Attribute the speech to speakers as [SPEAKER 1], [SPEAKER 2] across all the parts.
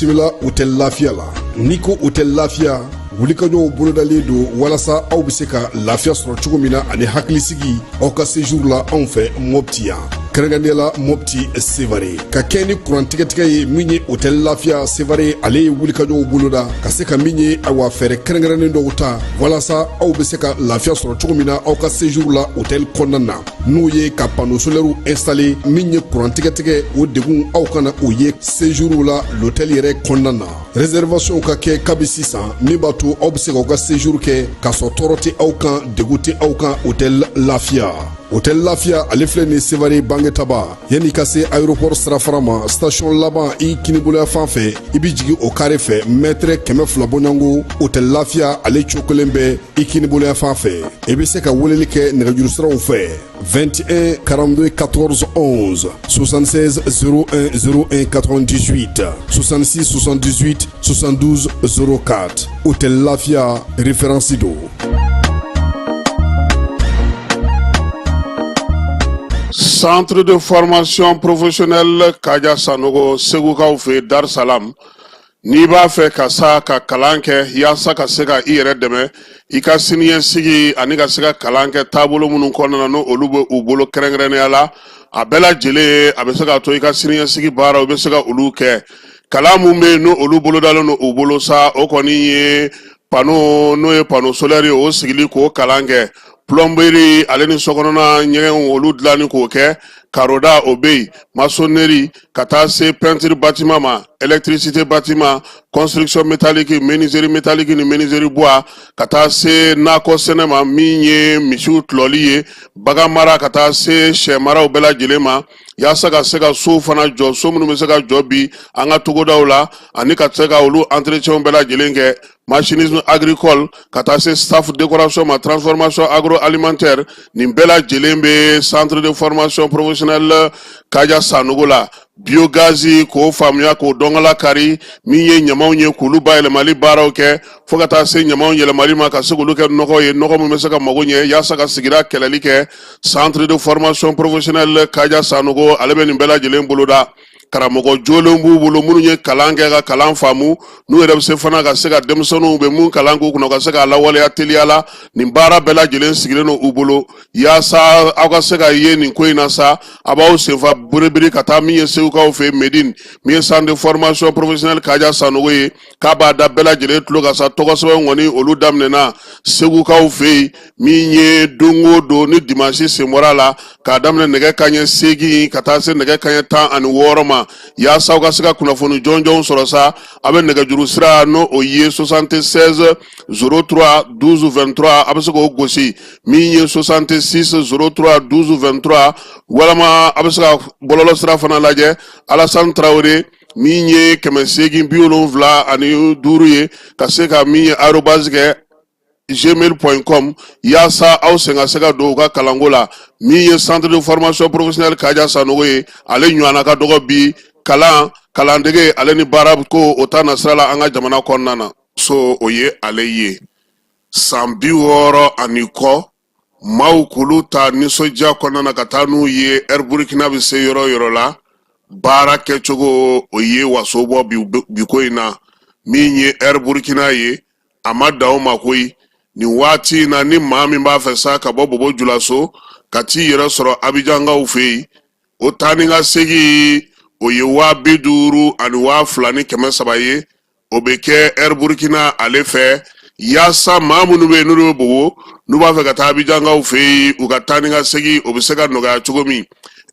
[SPEAKER 1] Bisimila hôtel Lafia la niko hôtel Lafia wulikajɔw bolodalen do walasa aw bɛ se ka lafiya sɔrɔ cogo min na ani hakilisigi aw ka séjour la anw fɛ Mopti yan kɛrɛnkɛrɛnnenya la Mopti Sevare ka kɛ ni kurantigɛtigɛ ye min ye hôtel Lafia Sevare ale ye wulikajɔw boloda ka se ka min ye awa fɛɛrɛ kɛrɛnkɛrɛnnen dɔw ta walasa aw bɛ se ka lafiya sɔrɔ cogo min na aw ka séjour la hôtel kɔnɔna na n'o ye ka panneau solaire installer min ye kurantigɛtigɛ o degun aw kana o ye séjour la l'hôtel yɛrɛ kɔnɔna na réservation ka kɛ kabi sisan min b'a to aw bɛ se k'aw ka séjour kɛ k'a sɔrɔ tɔɔrɔ tɛ aw kan degun tɛ aw kan hôtel Lafia. Hôtel Lafia ale filɛ nin Sevare bangetaba yanni ka se aéroport sirafara ma station laban i kiniboloya fan fɛ i bi jigi o kare fɛ mètre 200 bɔɲango hôtel Lafia ale cokolen bɛ i kiniboloya fan fɛ i bɛ se ka weleli kɛ nɛgɛjuru siraw fɛ 21 42 14 11 76 01 01 98 66 78 72 04 hôtel Lafia référence do.
[SPEAKER 2] Centre de formation professionnelle Kaja Sanogo Segukaw fe Dar Salam n'i b'a fɛ ka sa ka kalan kɛ yaasa ka se ka i yɛrɛ dɛmɛ i ka siniɲɛsigi ani ka se ka kalan kɛ taabolo minnu kɔnɔna na n'o olu bɛ u bolo kɛrɛnkɛrɛnnenya la a bɛɛ lajɛlen a bɛ se ka to i ka siniɲɛsigi baaraw bɛ se ka olu kɛ kalan mun bɛ yen n'o olu bolodalen don u bolo sa o kɔni ye panneau n'o ye panneau solaire ye o sigili k'o kalan kɛ plomberie ale ni sokɔnɔna ɲɛgɛnw olu dilanni k'o kɛ karoda o bɛ yen maçonnerie ka taa se peinture bâtiment ma électricité bâtiment construction métallique menuiserie métallique ni menuiserie bois ka taa se nakɔ sɛnɛ ma min ye misiw tulɔli ye bagan mara ka taa se sɛ maraw bɛɛ lajɛlen ma yaasa ka se ka so fana jɔ so minnu bɛ se ka jɔ bi an ka togodaw la ani ka se ka olu entretien bɛɛ lajɛlen kɛ machinisme agricole ka taa se staff décoration ma transformation agroalimentaire nin bɛɛ lajɛlen bɛ centre de formation professionnelle Kaja Sanogo la biogaz k'o faamuya k'o dɔngala kari min ye ɲamaw ye k'olu bayɛlɛmali baaraw kɛ fo ka taa se ɲamaw yɛlɛmali ma ka se k'olu kɛ nɔgɔ ye nɔgɔ min bɛ se ka mago ɲɛ yaasa ka sigida kɛlɛli kɛ centre de formation professionnelle Kaja Sanogo ale bɛ nin bɛɛ lajɛlen boloda karamɔgɔ jolenw b'u bolo minnu ye kalan kɛ ka kalan faamu n'u yɛrɛ bɛ se fana ka se ka denmisɛnninw bɛ mun kalan k'u kunna ka se k'a lawaleya teliya la nin baara bɛɛ lajɛlen sigilen don u bolo yaasa aw ka se ka ye nin ko in na sa a b'aw senfa biribiri ka taa min ye segukaw fɛ Medine min ye centre de formation professionnelle Kaja Sanogo ye k'a b'a da bɛɛ lajɛlen tulo ka sa tɔgɔ sɛbɛn kɔni olu daminɛna segukaw fɛ yen min ye don o don ni dimanche sen bɔra la k'a daminɛ nɛgɛ kanɲɛ 8 ka taa se nɛgɛ kanɲɛ 16 ma yaasa aw ka se ka kunnafoni jɔnjɔnw sɔrɔ sa a bɛ nɛgɛjuru sira n'o o ye 76 03 12 23 a bɛ se k'o gosi min ye 66 03 12 23 walama a bɛ se ka bɔlɔlɔ sira fana lajɛ Alassane Traoré min ye 875 ye ka se ka min ye arobase kɛ gmail.com yaasa aw sen ka se ka don u ka kalanko la min ye centre de formation professionnelle Kaja Sanogo ye ale ɲɔgɔnna ka dɔgɔ bi kalandege ale ni baara ko o ta na sira la an ka jamana kɔnɔna na so o ye ale ye san 60 ani kɔ maaw k'olu ta nisɔndiya kɔnɔna na ka taa n'u ye Air Burkina bɛ se yɔrɔ yɔrɔ la baara kɛcogo o ye waso bɔ bi ko in na min ye Air Burkina ye a ma dan o ma koyi nin waati na ni maa min b'a fɛ sa ka bɔ Bobo Julaso ka t'i yɛrɛ sɔrɔ Abijangaw fɛ yen o taa ni ka segin o ye 50,000 ani 2,300 ye o bɛ kɛ Air Burkina ale fɛ yasa maa minnu bɛ yen n'olu bɛ Bobo n'u b'a fɛ ka taa Abijankaw fɛ yen u ka taa ni ka segin o bɛ se ka nɔgɔya cogo min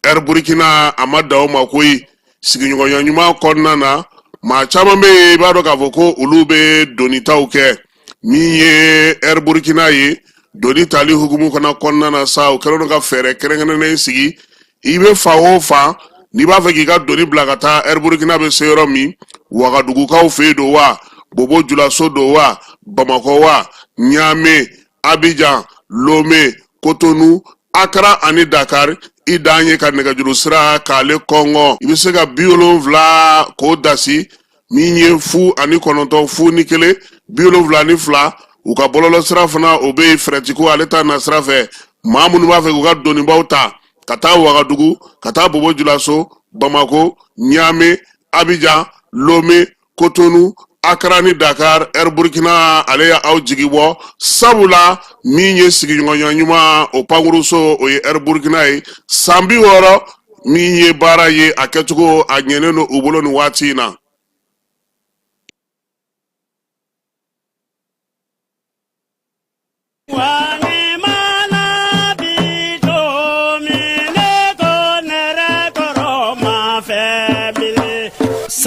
[SPEAKER 2] Air Burkina a ma dan o ma koyi sigiɲɔgɔnya ɲuman kɔnɔna na maa caman bɛ yen i b'a dɔn k'a fɔ ko olu bɛ donitaw kɛ min ye Air Burkina ye doni tali hukumu fana kɔnɔna na sa o kɛlen don ka fɛɛrɛ kɛrɛnkɛrɛnnen sigi i bɛ fa o fa n'i b'a fɛ k'i ka doni bila ka taa Air Burkina bɛ se yɔrɔ min Wagadugukaw fɛ yen don wa Bobo Julaso don wa Bamako wa Niamey Abidjan Lomé Cotonou Accra ani Dakar i dan ye ka nɛgɛjuru sira k'ale kɔngɔ i bɛ se ka 70 k'o dasi min ye 09 fu ni kelen 72 u ka bɔlɔlɔ sira fana o bɛ Frɛtiko ale ta na sira fɛ maa minnu b'a fɛ k'u ka donibaw ta ka taa Wagadugu ka taa Bobo Julaso Bamako Niamey Abidjan Lomé Cotonou Accra ni Dakar Air Burkina ale ya aw jigi bɔ sabula min ye sigiɲɔgɔnya ɲuman o pankuruso o ye Air Burkina ye san 60 min ye baara ye a kɛcogo a ɲɛnen don u bolo ni waati in na.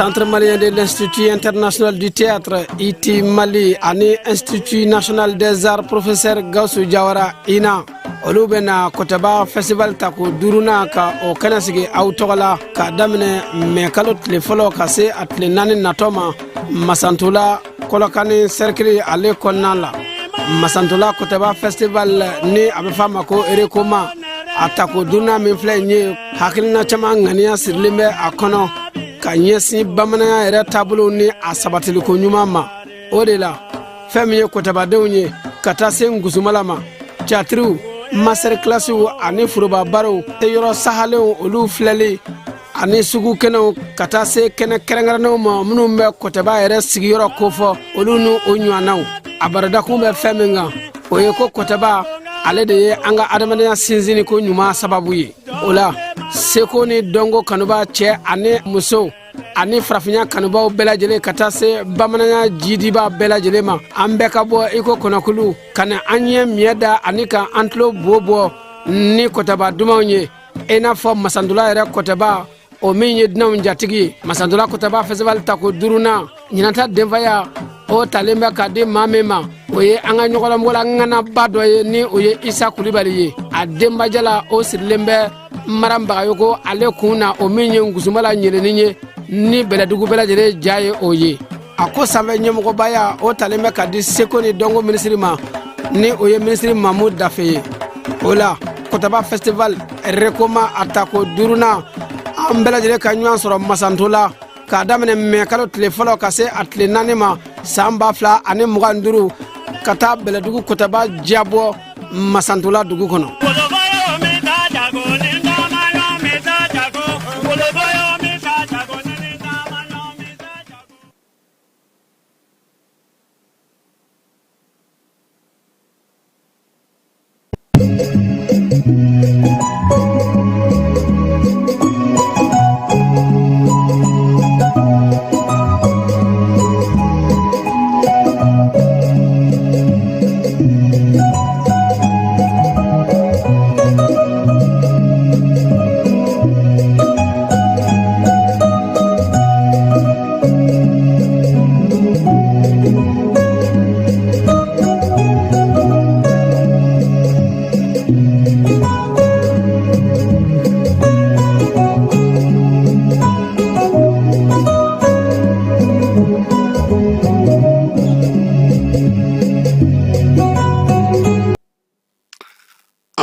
[SPEAKER 3] Centre malien de l'Institut international du théâtre IT Mali ani Institut national des arts professeur Gaussou Diawara ina olu bena Kotaba festival tako duruna ka o kana sigi autogala ka damine me kalo tile folo ka se atle nani natoma Masantula kolokani cercle ale konnala Masantula Kotaba festival ni abefama ko erekoma atako duruna min fle nye hakilina chama ngania sirlimbe akono ka ɲɛsin bamananya yɛrɛ taabolo ni a sabatiliko ɲuman ma o de la fɛn min ye kotabadenw ye ka taa se ngusumala ma teatiriw master classiw ani foroba barow te yɔrɔ sahalenw olu filɛli ani sugu kɛnɛw ka taa se kɛnɛ kɛrɛnkɛrɛnnenw ma minnu bɛ kotaba yɛrɛ sigiyɔrɔ kofɔ olu ni o ɲɔgɔnnaw a baradakun bɛ fɛn min kan o ye ko kotaba ale de ye an ka adamadenya sinsinni ko ɲuman sababu ye o la seko ni dɔnko kanuba cɛ ani muso ani farafinya kanubaw bɛɛ lajɛlen ka taa se bamananya jidiba bɛɛ lajɛlen ma an bɛɛ ka bɔ iko kɔnɔkulu ka na an ye miɲɛ da ani ka an tulo bɔ ni kotaba dumanw ye i n'a fɔ Masantula yɛrɛ kotaba o min ye dunanw jatigi ye Masantula kotaba festival tako duruna ɲinata denfaya o talen bɛ ka di maa min ma o ye an ka ɲɔgɔnlamɔgɔla ŋanaba dɔ ye ni o ye Isa Kulibali ye a denbajala o sirilen bɛ Maranbagayoko ale kun na o min ye ngusumala ɲɛlɛnni ye ni bɛlɛdugu bɛɛ lajɛlen ja ye o ye a ko sanfɛ ɲɛmɔgɔbaya o talen bɛ ka di seko ni dɔnko minisiri ma ni o ye minisiri Mamu Dafe ye o la Kotaba festival rekoma atako duruna an bɛɛ lajɛlen ka ɲɔgɔn sɔrɔ Masantula k'a daminɛ mɛ kalo tile fɔlɔ ka se a tile 4 ma san 2025 ka taa bɛlɛdugu Kotaba jabɔ Masantula dugu kɔnɔ.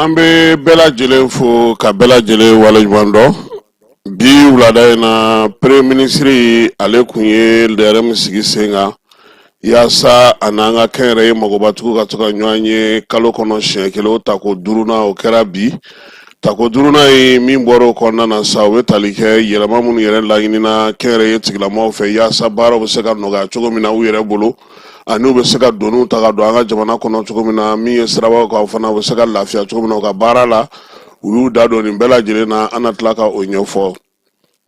[SPEAKER 2] An bɛ bɛɛ lajɛlen fo ka bɛɛ lajɛlen waleɲuman dɔn bi wulada in na premier ministre ale kun ye lɛrɛ min sigi sen kan yaasa a n'an ka kɛnyɛrɛye magobatigiw ka to ka ɲɔgɔn ye kalo kɔnɔ siɲɛ kelen o tako duruna o kɛra bi tako duruna ye min bɔra o kɔnɔna na sa o bɛ tali kɛ yɛlɛma minnu yɛrɛ laɲinina kɛnyɛrɛye tigilamɔgɔw fɛ yaasa baaraw bɛ se ka nɔgɔya cogo min na u yɛrɛ bolo ani u bɛ se ka doniw ta ka don an ka jamana kɔnɔ cogo min na min ye sirabaw kan fana u bɛ se ka lafiya cogo min na u ka baara la u y'u da don nin bɛɛ lajɛlen na an na tila ka o ɲɛfɔ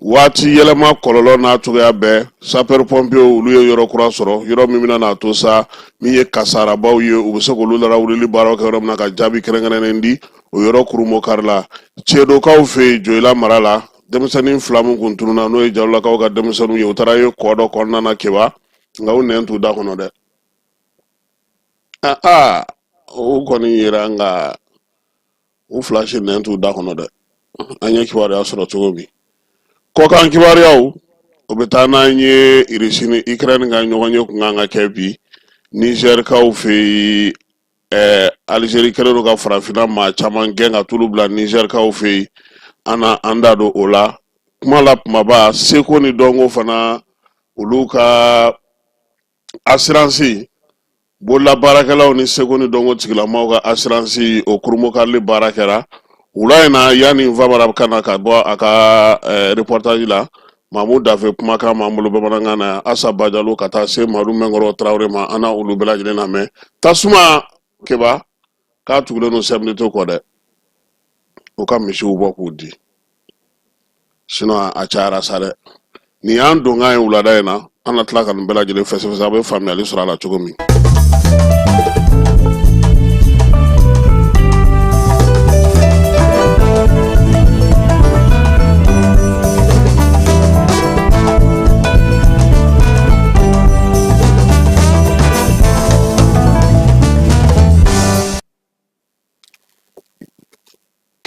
[SPEAKER 2] waati yɛlɛma kɔlɔlɔ n'a cogoya bɛɛ sapeur pompier olu ye yɔrɔ kura sɔrɔ yɔrɔ min bɛna n'a to sa min ye kasarabaw ye u bɛ se k'olu larawulili baaraw kɛ yɔrɔ min na ka jaabi kɛrɛnkɛrɛnnen di o yɔrɔ kurumo kari la cɛdokaw fɛ yen Joyila mara la denmisɛnnin 2 min kun tununa n'o ye Jalolakaw ka denmisɛnninw ye u taara ye kɔ dɔ kɔnɔna na Keba nka u nɛn t'u da kɔnɔ dɛ o kɔni yera nka u 2 si nɛn t'u da kɔnɔ dɛ an ye kibaruya sɔrɔ cogo min kɔkan kibaruyaw o bɛ taa n'an ye Russie ni Ukraine ka ɲɔgɔn ye kun kan ka kɛ bi Nigerkaw fɛ yen Algérie kɛlen don ka farafinna maa caman gɛn ka tulu bila Nigerkaw fɛ yen an da don o la kuma la kumaba seko ni dɔnko fana olu ka assurance bolola baarakɛlaw ni seko ni dɔnko tigilamaw ka assurance o kurumokarili baara kɛra wula in na yanni Famara kana ka bɔ a ka reportage la Mamu Dafe kumakan m'an bolo bamanankan na Asa Bajalo ka taa se Madu Mɛnkɔrɔ Tarawele ma an na olu bɛɛ lajɛlen lamɛn tasuma Keba k'a tugulen don CMDT kɔ dɛ u ka misiw bɔ k'u di sinon a cayara sa dɛ nin y'an donkan ye wulada in na an na tila ka nin bɛɛ lajɛlen fɛsɛfɛsɛ a bɛ faamuyali sɔrɔ a la cogo min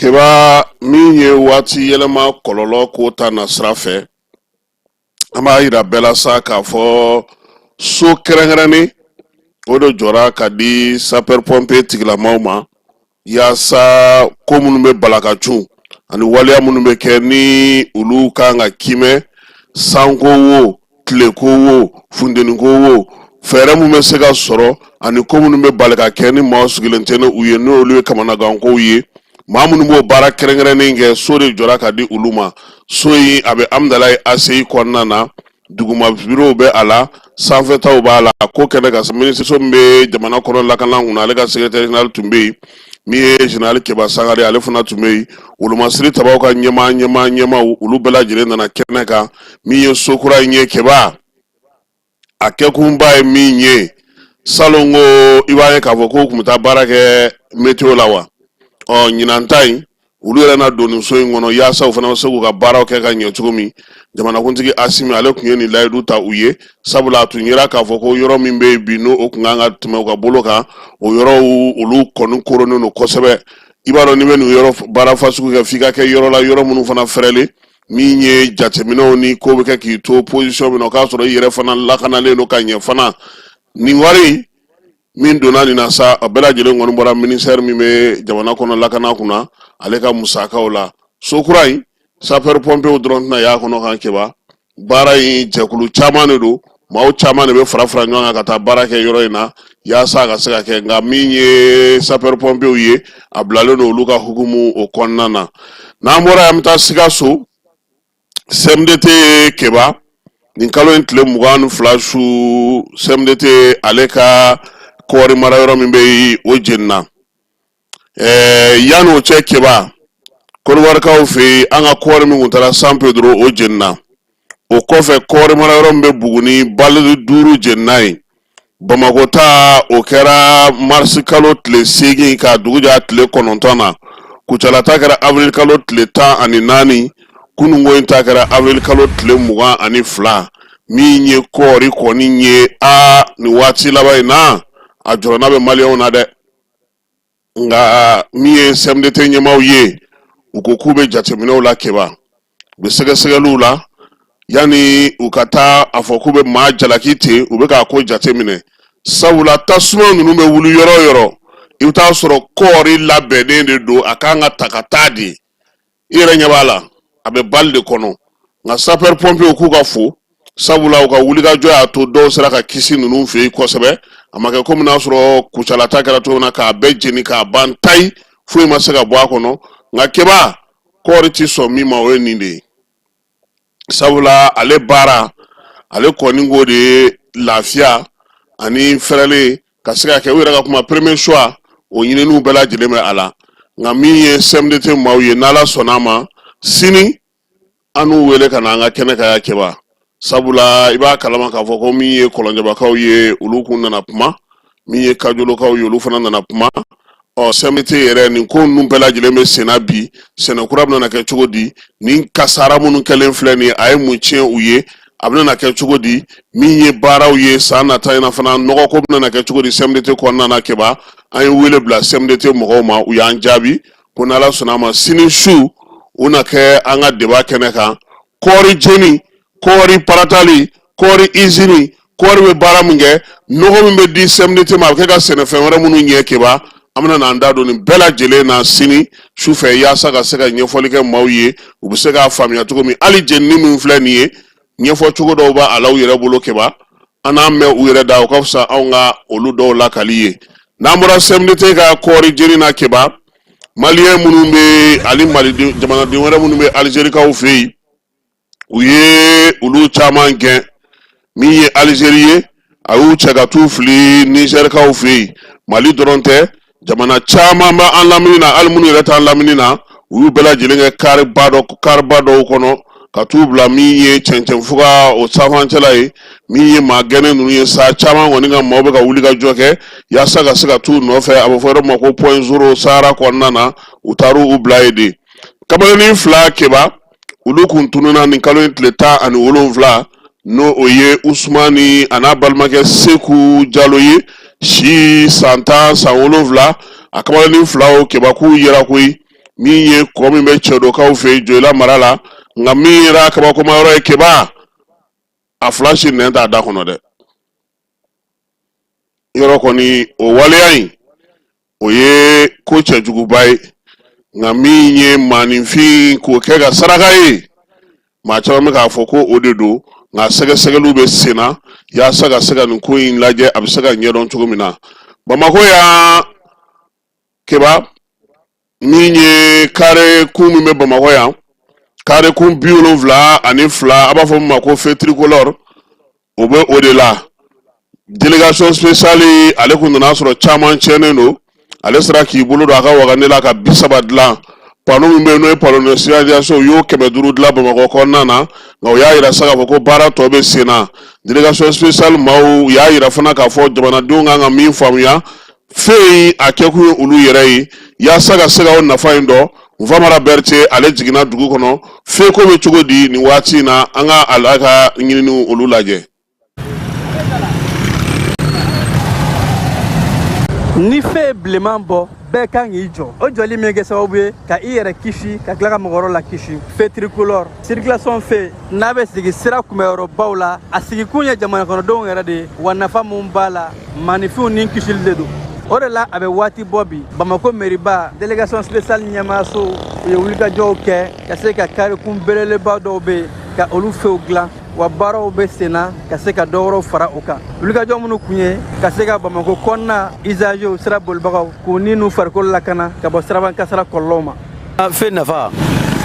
[SPEAKER 2] Keba min ye waati yɛlɛma kɔlɔlɔ ko ta na sira fɛ an b'a yira bɛɛ la sa k'a fɔ so kɛrɛnkɛrɛnnen o de jɔra ka di sapeur pompier tigilamaw ma yaasa ko minnu bɛ balaka cun ani waleya minnu bɛ kɛ ni olu kan ka kimɛ sanko wo tileko wo funteniko wo fɛɛrɛ min bɛ se ka sɔrɔ ani ko minnu bɛ bali ka kɛ ni maaw sigilen tɛ ni u ye n'olu ye kamanagankow ye maa minnu b'o baara kɛrɛnkɛrɛnnen kɛ so de jɔra ka di olu ma so in a bɛ Amdalayi ACI kɔnɔna na duguma bureau bɛ a la sanfɛtaw b'a la ko kɛnɛ ka ministre min bɛ jamana kɔnɔ lakana kunna ale ka secrétaire général tun bɛ yen min ye général Keba Sangare ale fana tun bɛ yen wolomasiri tabaw ka ɲɛmaa olu bɛɛ lajɛlen nana kɛnɛ kan min ye so kura in ye Keba a kɛkunba ye min ye salon ko i b'a ye k'a fɔ ko u tun bɛ taa baara kɛ météo la wa ɲinan ta in olu yɛrɛ na don nin so in kɔnɔ yaasa u fana bɛ se k'u ka baaraw kɛ ka ɲɛ cogo min jamanakuntigi Asimi ale tun ye nin layidu ta u ye sabula a tun yera k'a fɔ ko yɔrɔ min bɛ yen bi n'o o kun kan ka tɛmɛ u ka bolo kan o yɔrɔw olu kɔni koronnen don kosɛbɛ i b'a dɔn n'i bɛ nin yɔrɔ baara fasugu kɛ f'i ka kɛ yɔrɔ la yɔrɔ minnu fana fɛrɛlen min ye jateminɛw ni ko bɛ kɛ k'i to position min na o k'a sɔrɔ i yɛrɛ fana lakanalen don ka ɲɛ fana nin wari min donna nin na sa a bɛɛ lajɛlen kɔni bɔra ministère min bɛ jamana kɔnɔ lakana kunna ale ka musakaw la so kura in sapeur pompier dɔrɔn tɛna y'a kɔnɔ kan Keba baara in jɛkulu caman de don maaw caman de bɛ fara ɲɔgɔn kan ka taa baara kɛ yɔrɔ in na yaasa a ka se ka kɛ nka min ye sapeur pompier ye a bilalen don olu ka hukumu o kɔnɔna na n'an bɔra yan an bɛ taa Sikaso CMDT Keba nin kalo in tile 22 su CMDT ale ka kɔɔri mara yɔrɔ min bɛ yen o jenina yanni o cɛ Keba Kɔnɔwarikaw fɛ yen an ka kɔɔri min tun taara San Pedro o jenina o kɔfɛ kɔɔri mara yɔrɔ min bɛ Buguni Bali 5 jenina yen Bamako ta o kɛra Mars kalo tile 8 ka dugu jɛ tile 9 na Kucala ta kɛra Avril kalo tile 14 kunungo in ta kɛra Avril kalo tile 22 min ye kɔɔri kɔni ye ni waati laban in na a jɔrɔna bɛ maliyɛnw na dɛ nka min ye CMDT ɲɛmaaw ye u ko k'u bɛ jateminɛw la Keba u bɛ sɛgɛsɛgɛliw la yanni u ka taa a fɔ k'u bɛ maa jalaki ten u bɛ k'a ko jateminɛ sabula tasuma ninnu bɛ wuli yɔrɔ o yɔrɔ i bɛ taa sɔrɔ kɔɔri labɛnnen de don a kan ka ta ka taa de i yɛrɛ ɲɛ b'a la a bɛ Bali de kɔnɔ nka sapeur pompier k'u ka fo sabula u ka wulikajɔ y'a to dɔw sera ka kisi ninnu fɛ yen kosɛbɛ a ma kɛ komi n'a sɔrɔ Kucala ta kɛra cogo min na k'a bɛɛ jeni k'a ban tayi foyi ma se ka bɔ a kɔnɔ nka Keba kɔɔri ti sɔn min ma o ye nin de ye sabula ale baara ale kɔni ko de ye lafiya ani fɛrɛlen ka se ka kɛ u yɛrɛ ka kuma premier choix o ɲininiw bɛɛ lajɛlen bɛ a la nka min ye CMDT maaw ye n'Ala sɔnn'a ma sini anu wele kana anga kene kaya keba sabula iba kalama ka fɔ ko min ye kɔlɔnjabakaw ye olu kun nana kuma min ye kajolokaw ye olu fana nana kuma CMDT yɛrɛ nin ko ninnu bɛɛ lajɛlen bɛ senna bi sɛnɛkura bɛna kɛ cogo di nin kasara minnu kɛlen filɛ nin ye a ye mun tiɲɛ u ye a bɛna kɛ cogo di min ye baaraw ye san nata in na fana nɔgɔko bɛna kɛ cogo di CMDT kɔnɔna na kɛba an ye wele bila CMDT mɔgɔw ma u y'an jaabi ko n'Ala sɔnna a ma sini su u na kɛ an ka débat kɛnɛ kan kɔɔri jeni kɔɔri paratali kɔɔri izini kɔɔri bɛ baara min kɛ nɔgɔ min bɛ di CMDT ma a bɛ kɛ ka sɛnɛfɛn wɛrɛ minnu ɲɛ kɛba an bɛna n'an da don nin bɛɛ lajɛlen na sini sufɛ yaasa ka se ka ɲɛfɔli kɛ maaw ye u bɛ se k'a faamuya cogo min hali jenini min filɛ nin ye ɲɛfɔ cogo dɔw b'a la u yɛrɛ bolo kɛba an n'an mɛn u yɛrɛ da o ka fisa anw ka olu dɔw lakali ye n'an bɔra CMDT ka kɔɔri jeni na kɛba maliyɛn minnu bɛ ali malidenw jamanaden wɛrɛ minnu bɛ Alizerikaw fɛ yen u ye olu caman gɛn min ye Alizeri ye a y'u cɛ ka t'u fili Nizɛrikaw fɛ yen Mali dɔrɔn tɛ jamana caman bɛ an lamini na hali minnu yɛrɛ t'an lamini na u y'u bɛɛ lajɛlen kɛ kariba dɔw kɔnɔ ka t'u bila min ye cɛncɛnfuga o sanfɛcɛla ye min ye maa gɛnɛ ninnu ye sa caman kɔni ka maaw bɛ ka wuli ka jɔ kɛ yaasa ka se ka t'u nɔfɛ a bɛ fɔ yɔrɔ ma ko point zero Sahara kɔnɔna na u taar'u u bila yen de kamalenin fila kɛba olu kun tununna nin kalo in tile 17 n'o o ye Usumani a n'a balimakɛ Seku Jalo ye si san 10 san 7 a kamalenin filaw kɛba k'u yera koyi min ye kɔ min bɛ cɛdɔkaw fɛ Joyila mara la nka min yera kabakoma yɔrɔ ye kɛba a flash nɛn t'a da kɔnɔ dɛ yɔrɔ kɔni o waleya in o ye ko cɛjuguba ye nka min ye maaninfin k'o kɛ ka saraka ye maa caman bɛ k'a fɔ ko o de don nka sɛgɛsɛgɛliw bɛ sen na yaasa ka se ka nin ko in lajɛ a bɛ se ka ɲɛdɔn cogo min na Bamako yan kɛba min ye kare kun min bɛ Bamako yan kare kun 72 a b'a fɔ min ma ko feu tricolore o bɛ o de la délégation spéciale ale kun nana sɔrɔ caman tiɲɛnen don ale sera k'i bolo don a ka wagane la ka 30 dilan pano min bɛ yen n'o ye pano de signalisation u y'o 500 dilan Bamakɔ kɔnɔna na nka u y'a yira sa k'a fɔ ko baara tɔ bɛ sen na délégation spéciale maaw u y'a yira fana k'a fɔ jamanadenw kan ka min faamuya fɛn in a kɛkun ye olu yɛrɛ ye yaasa ka se ka o nafa in dɔn Famara Berete ale jiginna dugu kɔnɔ fɛn ko bɛ cogo di nin waati in na an ka ala ka ɲininiw olu lajɛ.
[SPEAKER 4] Ni fɛ bilenman bɔ bɛɛ kan k'i jɔ o jɔli min kɛ sababu ye ka i yɛrɛ kisi ka tila ka mɔgɔ wɛrɛw la kisi feu tricolore circulation fɛ n'a bɛ sigi sira kunbɛyɔrɔbaw la a sigikun ye jamana kɔnɔdenw yɛrɛ de wa nafa mun b'a la maaninfinw ni kisili de don o de la a bɛ waati bɔ bi Bamako mairie délégation spéciale ɲɛmaayaso u ye wulikajɔw kɛ ka se ka karikun belebeleba dɔw bɛ yen ka olu fɛw dilan wa baaraw bɛ senna ka se ka dɔ wɛrɛw fara o kan wulikajɔ minnu kun ye ka se ka Bamako kɔnɔna usagers sira bolibagaw k'u ni n'u farikolo lakana ka bɔ siraban kasara kɔlɔlɔw ma.
[SPEAKER 5] Feu nafa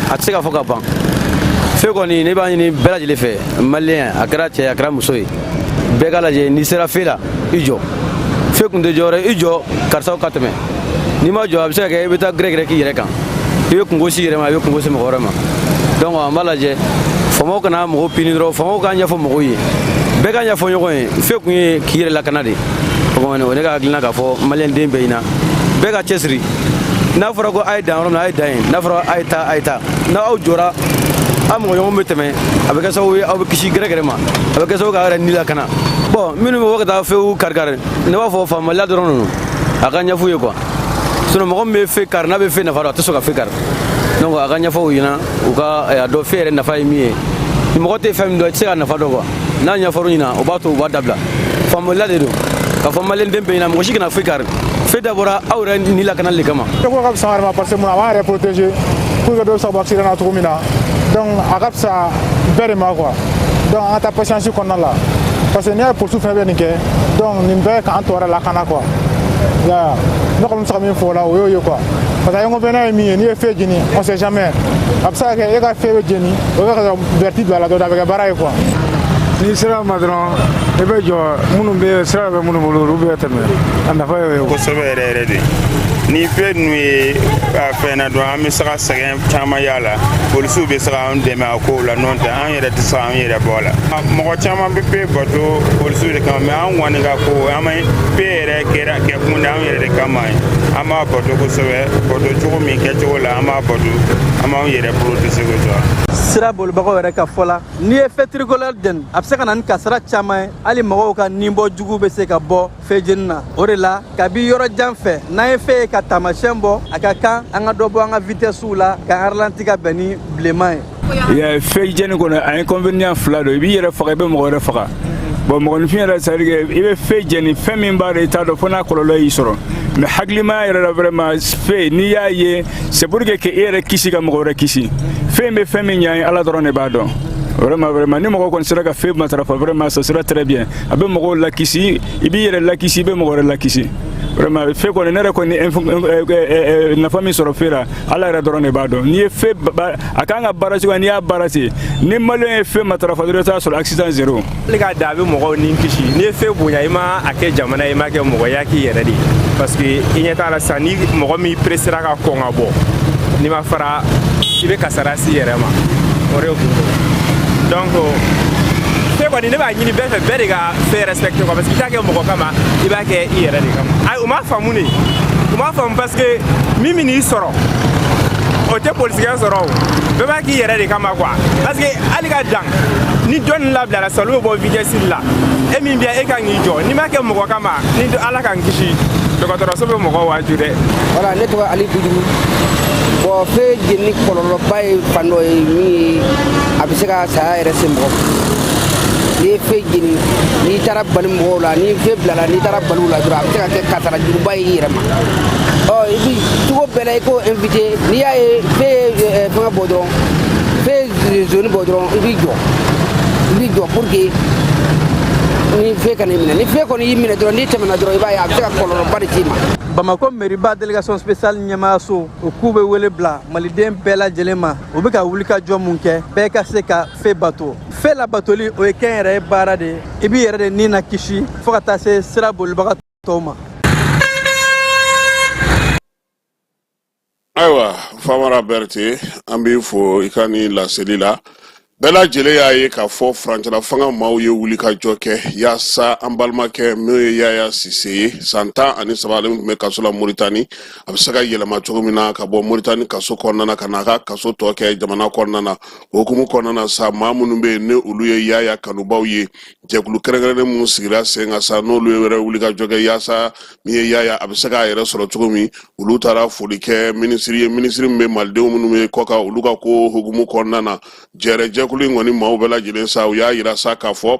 [SPEAKER 5] a tɛ se ka fɔ ka ban feu kɔni ne b'a ɲini bɛɛ lajɛlen fɛ maliyɛn a kɛra cɛ a kɛra muso ye bɛɛ ka lajɛ n'i sera feu la i jɔ feu kun tɛ jɔyɔrɔ i jɔ karisaw ka tɛmɛ n'i ma jɔ a bɛ se ka kɛ i bɛ taa gɛrɛgɛrɛ k'i yɛrɛ kan i bɛ kungo si yɛrɛ ma i bɛ kungo si mɔgɔ wɛrɛ ma donc an b'a lajɛ faamaw kana mɔgɔw pini dɔrɔn faamaw k'a ɲɛfɔ mɔgɔw ye bɛɛ ka ɲɛfɔ ɲɔgɔn ye feu kun ye k'i yɛrɛ lakana de o ne ka hakilina k'a fɔ maliyɛn den bɛɛ ɲɛna bɛɛ ka cɛsiri n'a fɔra ko a ye dan yɔrɔ min na a ye dan yen n'a fɔra a ye taa n'aw jɔra a mɔgɔ ɲɔgɔn bɛ tɛmɛ a bɛ kɛ sababu ye aw bɛ kisi gɛrɛgɛrɛ ma a bɛ kɛ sababu k'a yɛrɛ ni lakana bon minnu bɛ bɔ ka taa feu kari ne b'a fɔ faamaliya dɔrɔn ninnu a ka ɲɛf'u ye quoi sinon mɔgɔ min bɛ feu kari n'a bɛ feu nafa dɔn a tɛ sɔn ka feu kari donc a ka ɲɛfɔ u ɲɛna u ka a dɔn feu yɛrɛ nafa ye min ye ni mɔgɔ tɛ fɛn min dɔn i tɛ se ka nafa dɔn quoi n'a ɲɛfɔr'u ɲɛna o b'a to u b'a dabila faamaliya de don k'a fɔ maliyɛn den bɛɛ ɲɛna mɔgɔ si kana feu kari feu dabɔra aw yɛrɛ ni lakanali de kama.
[SPEAKER 6] ko ka fisa yɛrɛ ma parce que mun na a b'an yɛrɛ protéger pour que dɔ bɛ se ka bɔ accident na cogo min na donc a ka fisa bɛɛ de ma quoi donc an ka taa patience kɔnɔna la parce que n'i y'a ye polisiw fɛnɛ bɛ nin kɛ donc nin bɛɛ k'an tɔ yɛrɛ lakana quoi ya ne kɔni bɛ se ka min fɔ o la o y'o ye quoi parce que inconvénient ye min ye n'i ye feu jeni on sait jamais a bɛ se ka kɛ e ka feu bɛ jeni o bɛ ka vertu don a la dɔrɔn a bɛ kɛ baara ye quoi.
[SPEAKER 7] n'i sera ma dɔrɔn
[SPEAKER 6] i bɛ jɔ minnu bɛ sira bɛ minnu bolo olu bɛ tɛmɛ a nafa ye
[SPEAKER 7] kosɛbɛ yɛrɛ yɛrɛ de ni fɛn ninnu ye ka fɛn na dɔn an bɛ se ka sɛgɛn caman y'a la polisiw bɛ se k'an dɛmɛ a kow la n'o tɛ an yɛrɛ tɛ se k'an yɛrɛ bɔ a la mɔgɔ caman bɛ pe bato polisiw de kama mɛ an kɔni ka ko an ma pe yɛrɛ kɛ kun de an yɛrɛ de kama ye an b'a bato kosɛbɛ bato cogo min kɛcogo la an b'a bato an b'an yɛrɛ protégé kosɛbɛ.
[SPEAKER 4] sira bolibagaw yɛrɛ ka fɔ la n'i ye fête tricolore dɛn a bɛ se ka na ni kasara caman ye hali mɔgɔw ka ninbɔ jugu bɛ se ka bɔ fɛn jeni na o de la kabi yɔrɔ jan fɛ n'an ye fɛn ye ka taamasiyɛn bɔ a ka kan an ka dɔ bɔ an ka vitesse la ka ralentir ka bɛn ni bilenman ye.
[SPEAKER 8] fɛn jeni kɔnɔ a inconvénient fila don i b'i yɛrɛ faga i bɛ mɔgɔ wɛrɛ faga bon mɔgɔninfin yɛrɛ c'est à dire i bɛ fɛn jeni fɛn min b'a la i t'a dɔn fo n'a kɔlɔlɔ y'i sɔrɔ mais hakilimaya yɛrɛ la vraiment fɛn n'i y'a ye c'est pour que i yɛrɛ kisi ka mɔgɔ wɛrɛ kisi fɛn bɛ fɛn min ɲɛ ye ala dɔrɔn de b'a dɔn. Vraiment ni mɔgɔ kɔni sera ka fɛn matarafa vraiment ça sera très bien a bɛ mɔgɔw lakisi i b'i yɛrɛ lakisi i bɛ mɔgɔ wɛrɛ lakisi vraiment fɛn kɔni ne yɛrɛ kɔni nafa min sɔrɔ fɛn la ala yɛrɛ dɔrɔn de b'a dɔn n'i ye fɛn a kan ka baara cogoya n'i y'a baara ten ni maliyɛn ye fɛn matarafa dɔrɔn i t'a sɔrɔ accident zéro.
[SPEAKER 9] hali k'a da a bɛ mɔgɔw ni kisi n'i ye fɛn bonya i ma a kɛ jamana ye i ma kɛ mɔgɔ y'a k'i yɛrɛ de parce que i ɲɛ t'a la sisan ni mɔgɔ min pressera ka kɔn ka bɔ n'i ma fara i bɛ kasara s'i yɛrɛ ma o de ye kun donc fɛn kɔni ne b'a ɲini bɛɛ fɛ bɛɛ de ka fɛn respecter quoi parce que i t'a kɛ mɔgɔ kama i b'a kɛ i yɛrɛ de kama u m'a faamu de u m'a faamu parce que min bɛ n'i sɔrɔ o tɛ polisikɛ sɔrɔ o bɛɛ b'a k'i yɛrɛ de kama quoi parce que hali ka dan ni dɔ nin labilara sisan olu bɛ bɔ vitesse la e min bɛ yan e kan k'i jɔ n'i m'a kɛ mɔgɔ kama ni ala k'an kisi dɔgɔtɔrɔso bɛ mɔgɔw waaju dɛ.
[SPEAKER 10] voilà ne tɔgɔ Ali Dudugu bon fɛn jeni kɔlɔlɔba ye fan dɔ ye min ye a bɛ se ka saya yɛrɛ se mɔgɔ n'i ye fɛn jeni n'i taara bali mɔgɔw la ni fɛn bilala n'i taara baliw la dɔrɔn a bɛ se ka kɛ kasara juguba ye i yɛrɛ ma i bi cogo bɛɛ la i k'o invité n'i y'a ye fɛn ye fɛngɛ bɔ dɔrɔn fɛn zone bɔ dɔrɔn i b'i jɔ pour que ni fɛn kana i minɛ ni fɛn kɔni y'i minɛ dɔrɔn n'i tɛmɛna dɔrɔn i b'a ye a bɛ se ka kɔlɔlɔba de s'i ma.
[SPEAKER 4] Bamako mairie-ba délégation spéciale ɲɛmaayaso o k'u bɛ wele bila maliden bɛɛ lajɛlen ma u bɛ ka wulikajɔ mun kɛ bɛɛ ka se ka fɛn bato fɛn labatoli o ye kɛn yɛrɛ ye baara de ye i b'i yɛrɛ de ni na kisi fo ka taa se sira bolibaga tɔw ma.
[SPEAKER 2] ayiwa Famara Berete an b'i fo i ka ni laseli la bɛɛ lajɛlen y'a ye k'a fɔ furancɛla fanga maaw ye wulikajɔ kɛ yaasa an balimakɛ min ye Yaya Sise ye san 13 ale tun bɛ kaso la Moritani a bɛ se ka yɛlɛma cogo min na ka bɔ Moritani kaso kɔnɔna na ka n'a ka kaso tɔ kɛ jamana kɔnɔna na o hukumu kɔnɔna na sa maa minnu bɛ yen ni olu ye Yaya kanubaw ye jɛkulu kɛrɛnkɛrɛnnen minnu sigira sen kan sa n'olu ye wɛrɛ wulikajɔ kɛ yaasa min ye Yaya a bɛ se k'a yɛrɛ sɔrɔ cogo min olu taara foli kɛ minisiri ye minisiri min bɛ malidenw minnu bɛ kɔ kan olu ka ko hukumu kɔnɔna na jɛkulu in kɔni maaw bɛɛ lajɛlen sa u y'a yira sa k'a fɔ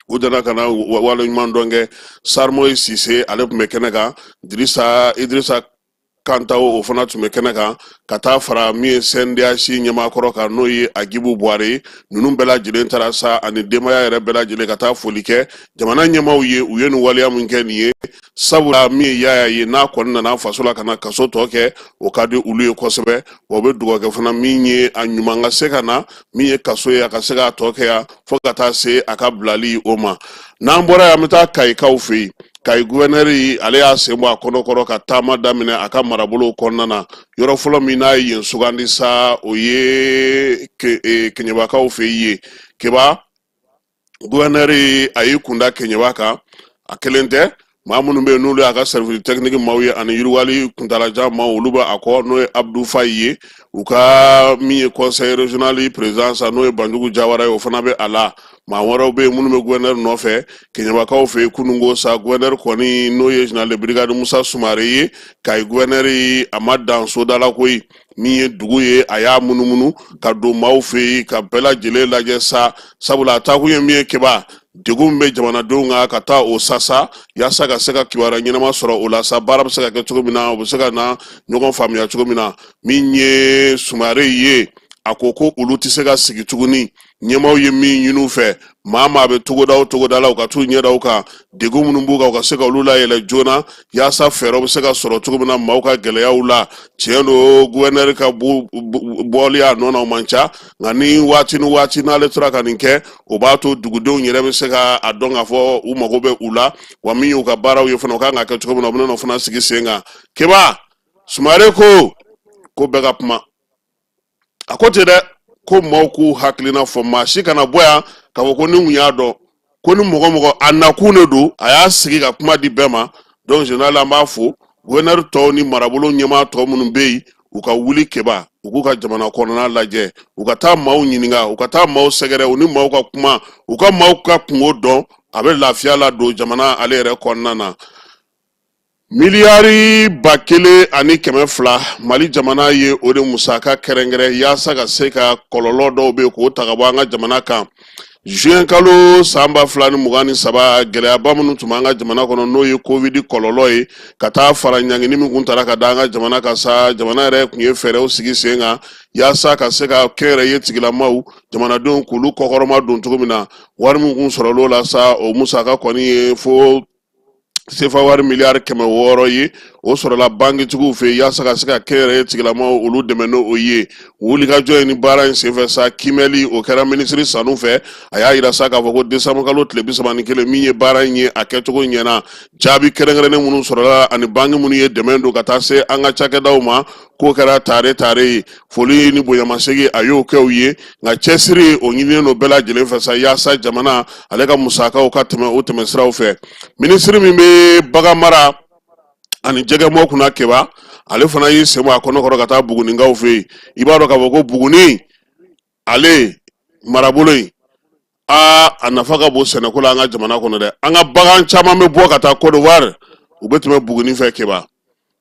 [SPEAKER 2] u dana ka na waleɲuman dɔn kɛ Sarmoyi Sise ale tun bɛ kɛnɛ kan Idrissa Kantawo o fana tun bɛ kɛnɛ kan ka taa fara min ye CNDH ɲɛmaakɔrɔ kan n'o ye Agibu Buware ye ninnu bɛɛ lajɛlen taara sa ani denbaya yɛrɛ bɛɛ lajɛlen ka taa foli kɛ jamana ɲɛmaaw ye u ye nin waleya min kɛ nin ye sabula min ye Yaya ye n'a kɔni nana faso la ka na kaso tɔ kɛ o ka di olu ye kosɛbɛ wa u bɛ dugawu kɛ fana min ye a ɲuman ka se ka na min ye kaso ye a ka se k'a tɔ kɛ yan fo ka taa se a ka bilali o ma n'an bɔra yan an bɛ taa Kayikaw fɛ yen Kayi gouverneur ale y'a sen bɔ a kɔnɔkɔrɔ ka taama daminɛ a ka marabolo kɔnɔna na yɔrɔ fɔlɔ min n'a ye yen sugandi sa o ye Keɲebakaw fɛ yen Keba gouverneur a y'i kunda Keɲeba kan a kelen tɛ maa minnu bɛ yen n'olu y'a ka service technique maaw ye ani yiriwali kuntalajan maaw olu bɛ a kɔ n'o ye Abdou Faye ye u ka min ye conseil régional président sa n'o ye Banjugu Jawara ye o fana bɛ a la maa wɛrɛw bɛ yen minnu bɛ gouverneur nɔfɛ Keɲebakaw fɛ yen kunungo sa gouverneur kɔni n'o ye général de brigade Musa Sumare ye Kayi gouverneur a ma dan sodala koyi min ye dugu ye a y'a munumunu ka don maaw fɛ yen ka bɛɛ lajɛlen lajɛ sa sabula a taakun ye min ye Keba degun bɛ jamanadenw kan ka taa o sasa yaasa ka se ka kibaruya ɲɛnama sɔrɔ o la sa baara bɛ se ka kɛ cogo min na o bɛ se ka na ɲɔgɔn faamuya cogo min na min ye Sumare ye a ko olu tɛ se ka sigi tuguni ɲɛmaw ye min ɲini u fɛ maa maa bɛ togoda o togoda la u ka t'u ɲɛda u kan degun minnu b'u kan u ka se ka olu layɛlɛ joona yaasa fɛɛrɛw bɛ se ka sɔrɔ cogo min na maaw ka gɛlɛyaw la tiɲɛ don gouverneur ka bɔli a nɔ na o man ca nka ni waati ni waati n'ale tora ka nin kɛ o b'a to dugudenw yɛrɛ bɛ se ka a dɔn k'a fɔ u mago bɛ u la wa min y'u ka baaraw ye fana u kan ka kɛ cogo min na u bɛna n'o fana sigi sen kan Keba Sumare ko bɛɛ ka kuma a ko ten dɛ ko maaw k'u hakilina fɔ maa si kana bɔ yan k'a fɔ ko ni mun y'a dɔn ko ni mɔgɔ a nakun de don a y'a sigi ka kuma di bɛɛ ma donc général an b'a fɔ gouverneur tɔw ni marabolo ɲɛmaa tɔw minnu bɛ yen u ka wuli Keba u k'u ka jamana kɔnɔna lajɛ u ka taa maaw ɲininka u ka taa maaw sɛgɛrɛ u ni maaw ka kuma u ka maaw ka kungo dɔn a bɛ lafiya la don jamana ale yɛrɛ kɔnɔna na miliyari 1,200 Mali jamana ye o de musaka kɛrɛnkɛrɛn yaasa ka se ka kɔlɔlɔ dɔw bɛ k'o ta ka bɔ an ka jamana kan juin kalo san 2023 gɛlɛyaba minnu tun b'an ka jamana kɔnɔ n'o ye covid kɔlɔlɔ ye ka taa fara ɲangini min kun taara ka da an ka jamana kan sa jamana yɛrɛ kun ye fɛɛrɛw sigi sen kan yaasa ka se ka kɛnyɛrɛye tigilamaw jamanadenw k'olu kɔkɔrɔma don cogo min na wari min kun sɔrɔl'o la sa o musaka kɔni ye fo sefa wari miliyari 600 ye o sɔrɔla bankitigiw fɛ yaasa ka se ka kɛnyɛrɛye tigilamaw olu dɛmɛ n'o ye wulikajɔ ye ni baara in senfɛ sa kimɛli o kɛra minisiri Sanu fɛ a y'a yira sa k'a fɔ ko décembre kalo tile 31 min ye baara in ye a kɛcogo ɲɛna jaabi kɛrɛnkɛrɛnnen minnu sɔrɔla ani banki minnu ye dɛmɛ don ka taa se an ka cakɛdaw ma k'o kɛra tare ye foli ni bonyamasegi a y'o kɛ u ye nka cɛsiri o ɲininen no bɛɛ lajɛlen fɛ sa yaasa jamana ale ka musakaw ka tɛmɛ o tɛmɛsiraw fɛ minisiri min bɛ bagan mara ani jɛgɛmɔ kunna Keba ale fana y'i sen bɔ a kɔnɔkɔrɔ ka taa Buguninkaw fɛ yen i b'a dɔn k'a fɔ ko Buguni ale marabolo in a nafa ka bon sɛnɛko la an ka jamana kɔnɔ dɛ an ka bagan caman bɛ bɔ ka taa Côte d'Ivoire u bɛ tɛmɛ Buguni fɛ Keba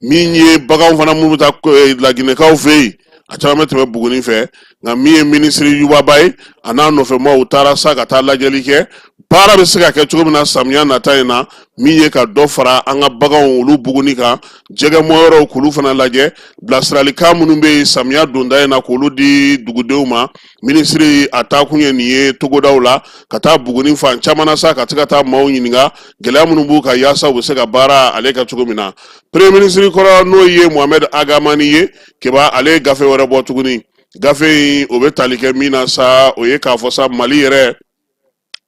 [SPEAKER 2] min ye baganw fana minnu bɛ taa Laginɛkaw fɛ yen a caman bɛ tɛmɛ Buguni fɛ nka min ye minisiri Yubaba ye a n'a nɔfɛmaw u taara sa ka taa lajɛli kɛ baara bɛ se ka kɛ cogo min na samiya nata in na min ye ka dɔ fara an ka baganw olu Buguni kan jɛgɛmɔyɔrɔw k'olu fana lajɛ bilasiralikan minnu bɛ yen samiya donda in na k'olu di dugudenw ma minisiri a taakun ye nin ye togodaw la ka taa Buguni fan caman na sa ka se ka taa maaw ɲininka gɛlɛya minnu b'u kan yaasa u bɛ se ka baara ale ka cogo min na premier ministre kɔrɔ n'o ye Mohamed Agamani ye Keba ale gafe wɛrɛ bɔ tuguni gafe in o bɛ tali kɛ min na sa o ye k'a fɔ sa Mali yɛrɛ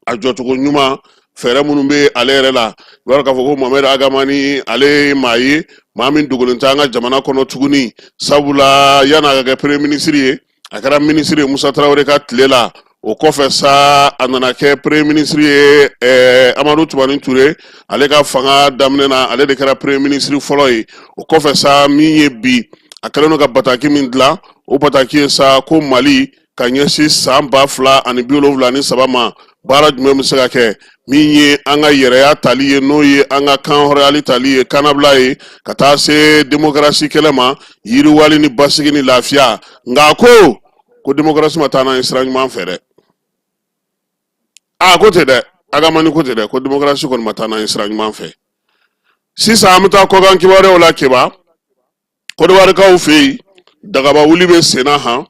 [SPEAKER 2] a jɔcogo ɲuman fɛɛrɛ minnu bɛ ale yɛrɛ la i b'a dɔn k'a fɔ ko Mohamed Agamani ale ye maa ye maa min dogolen tɛ an ka jamana kɔnɔ tuguni sabula yan'a ka kɛ premier ministre ye a kɛra ministre ye Musa Tarawele ka tile la o kɔfɛ sa a nana kɛ premier ministre ye Amadu Tumani Ture ale ka fanga daminɛ na ale de kɛra premier ministre fɔlɔ ye o kɔfɛ sa min ye bi a kɛlen no ka bataki min dilan o bataki ye sa ko Mali ka ɲɛsin san 2073 ma baara jumɛn bɛ se ka kɛ min ye an ka yɛrɛya tali ye n'o ye an ka kan hɔrɔnyali tali ye kanabila ye ka taa se démocratie kɛlɛ ma yiriwali ni basigi ni lafiya nka ko démocratie ma taa n'an ye sira ɲuman fɛ dɛ ko tɛ dɛ Agamani ko tɛ dɛ ko démocratie kɔni ma taa n'an ye sira ɲuman fɛ sisan an bɛ taa kɔkan kibaruyaw la Keba Kɔdiwarikaw fɛ yen dagaba wuli bɛ senna han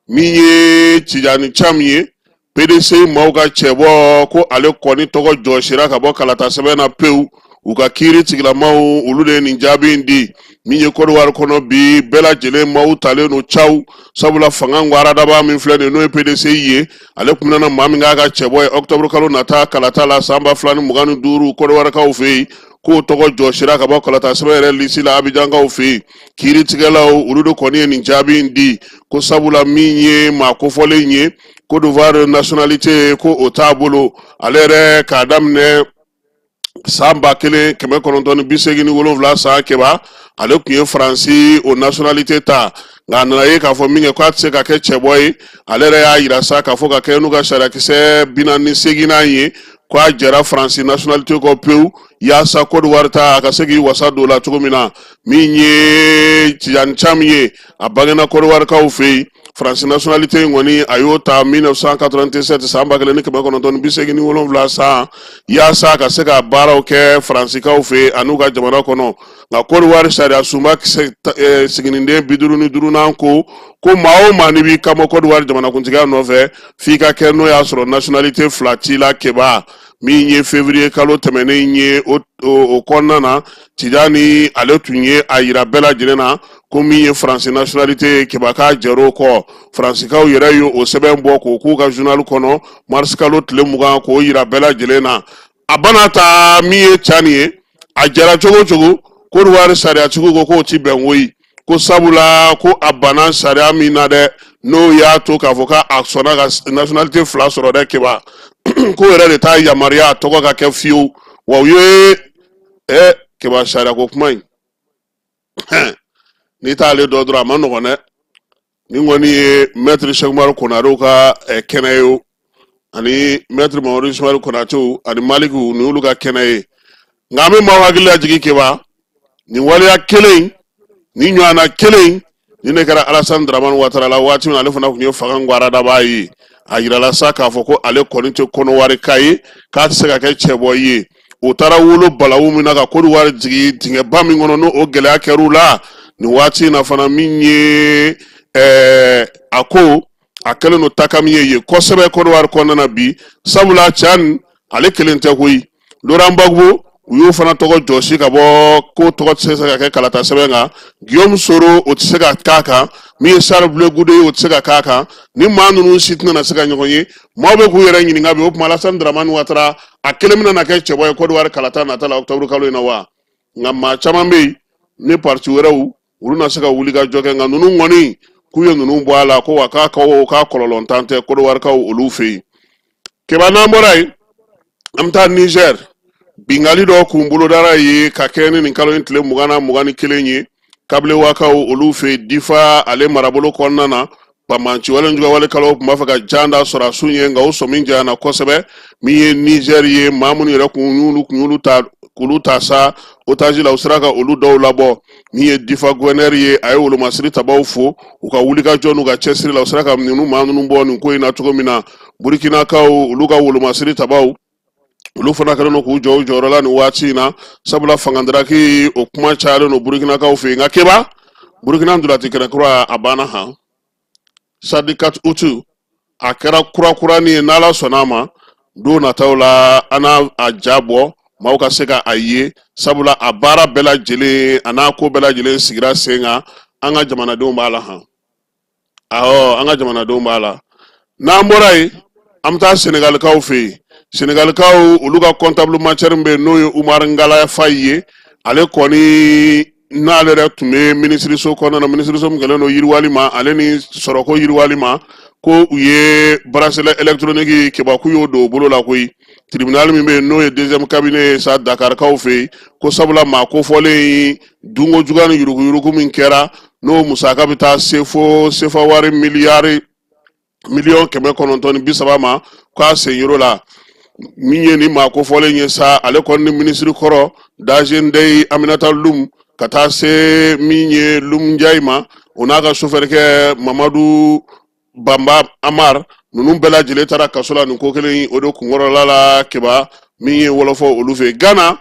[SPEAKER 2] min ye Tijani Cham ye PDC maaw ka cɛbɔ ko ale kɔni tɔgɔ jɔsira ka bɔ kalata sɛbɛn na pewu u ka kiiri tigilamaw olu de nin jaabi in di min ye Côte d'Ivoire kɔnɔ bi bɛɛ lajɛlen maaw talen no caw sabula fanga ŋwaradaba min filɛ nin n'o ye PDC ye ale kun nana maa min k'a ka cɛbɔ ye octobre kalo nata kalata la san 2025 Côte d'Ivoirekaw fɛ yen k'o tɔgɔ jɔsira ka bɔ kalata sɛbɛn yɛrɛ lisi la Abidjankaw fɛ yen kiiri tigɛlaw olu de kɔni ye nin jaabi in di ko sabula min ye maa kofɔlen ye Côte d'Ivoire nationalité ko o t'a bolo ale yɛrɛ k'a daminɛ san 1987 san Keba ale kun ye Faransi o nationalité ta nka a nana ye k'a fɔ min kɛ k'a tɛ se ka kɛ cɛbɔ ye ale yɛrɛ y'a yira sa k'a fɔ ka kɛ n'u ka sariyakisɛ 48 ye k'a jɛra Faransi nationalité kɔ pewu yaasa Côte d'Ivoire ta a ka se k'i wasa don la cogo min na min ye Tidiane Cham ye a bangena Côte d'Ivoire kaw fe France nationalité ngoni ayota 1987 samba kele ni kema kono ton bisegi ni wolonvla sa ya sa ka se ka baraw ke France kaw fe anuga jamana kono nga Côte d'Ivoire sharia suma sigininde biduru ni duru nan ko mao mani bi kamo Côte d'Ivoire jamana kuntiga no fe fika kerno ya soro nationalité flatila keba mi ye février kalo temene nye o konnana Tidjani ale tunye ayira bela jirena ko mi ye France nationalité kebaka jero ko France kaw yere yo o seben bo ko ku ka journal kono mars kalo tle muga ko yira bela jirena abanata mi ye chanie a jara chogo ko ruwar sharia chogo ko ti benwoyi ko sabula ko abana sharia mi na de no ya to ka voka aksona ga nationalité fla soro de keba ko yere de ta ya maria to ka ke fiu wa ye keba sharia ko kuma ni ta le do dra man no ne ni ngoni maître Cheikh Umar Konaro ka kenayo ani maître Maurice Umar Konato ani Maliku ni uluga kenaye ngame ma wagila jigi keba ni waliya kelen ni nyana kelen ni ne kara Alassane Dramane Ouattara la wati na lefa na kunyo fagan gwara da bayi ayira la saka foko ale konite kono wari kai ka tsega ke chebo yi utara wulo balawu mina ka Côte d'Ivoire jigi tinge bami ngono no o gele akeru la ni wati na fana minye ako akele no takamiye ye kosebe Côte d'Ivoire kona na bi sabula chan ale kelente hui lorambagbo uyo fana togo joshi ka bo ko togo tsesa ka kalata sebenga Guillaume Soro o tsega kaka mi Charles Bleu Goudé o tsega kaka ni manunu sitna na sega nyokonye mawbe ku yere nyini ngabe op Alassane Dramane Ouattara akelemina na ke chebo Côte d'Ivoire kalata na tala octobre kalo ina wa ngama chamambe ni parti werewu uruna sega wuliga joge nga nunu ngoni kuyo nunu bwala ko waka ko ka kololontante Côte d'Ivoire ka olufe keba na morai amta Niger bingali do kumbulo dara yi kakeni ni kalo intle mugani kelenye kable waka olufe difa ale marabolo konnana pamanchi wale njuga wale kalo mafaka janda sora sunye nga usominja na kosebe miye Niger ye mamuni re kuluta sa otaji la usraka olu dawlabo miye difa gwener ye ayo olu masiri tabawfo uka wulika jonu ga chesiri la usraka mninu manunu mboni ko ina tuko mina Burkina ka olu ga olu masiri tabaw olu fana kala no ku joro la ni wati na sabula fangandra ki o kuma chale no Burkina ka ofe nga keba Burkina ndulati kana kura abana ha sadikat utu akara kura ni nala sonama do na tawla ana ajabo mauka seka aye sabula abara bela jele anako bela jele sigira senga anga jamana do mbala ha anga jamana do mbala na morai amta Senegal ka ofe Senegal ka uluga comptable matière mbe noyo Umar Ngala Faye ale koni na ale tume ministre so kona na ministre so mgele no yirwalima ale ni soroko yirwalima ko uye bracelet électronique ke ba ku yodo bolo la koy tribunal mi mbe noyo deuxième cabinet sa Dakar ka ofe ko sabula ma ko fole dungo jugana yurugu min kera no musaka bita sefa wari million keme konontoni bisaba ma ko senyoro la minye ni ma ko fole nye sa ale kon ni ministre koro dajen dey Aminata Loum kata se minye Loum Ndiaima onaga chauffeur ke Mamadou Bamba Amar nunum bela jile tara kasola nuko kele odo kungoro lala keba minye wolofo olufe Ghana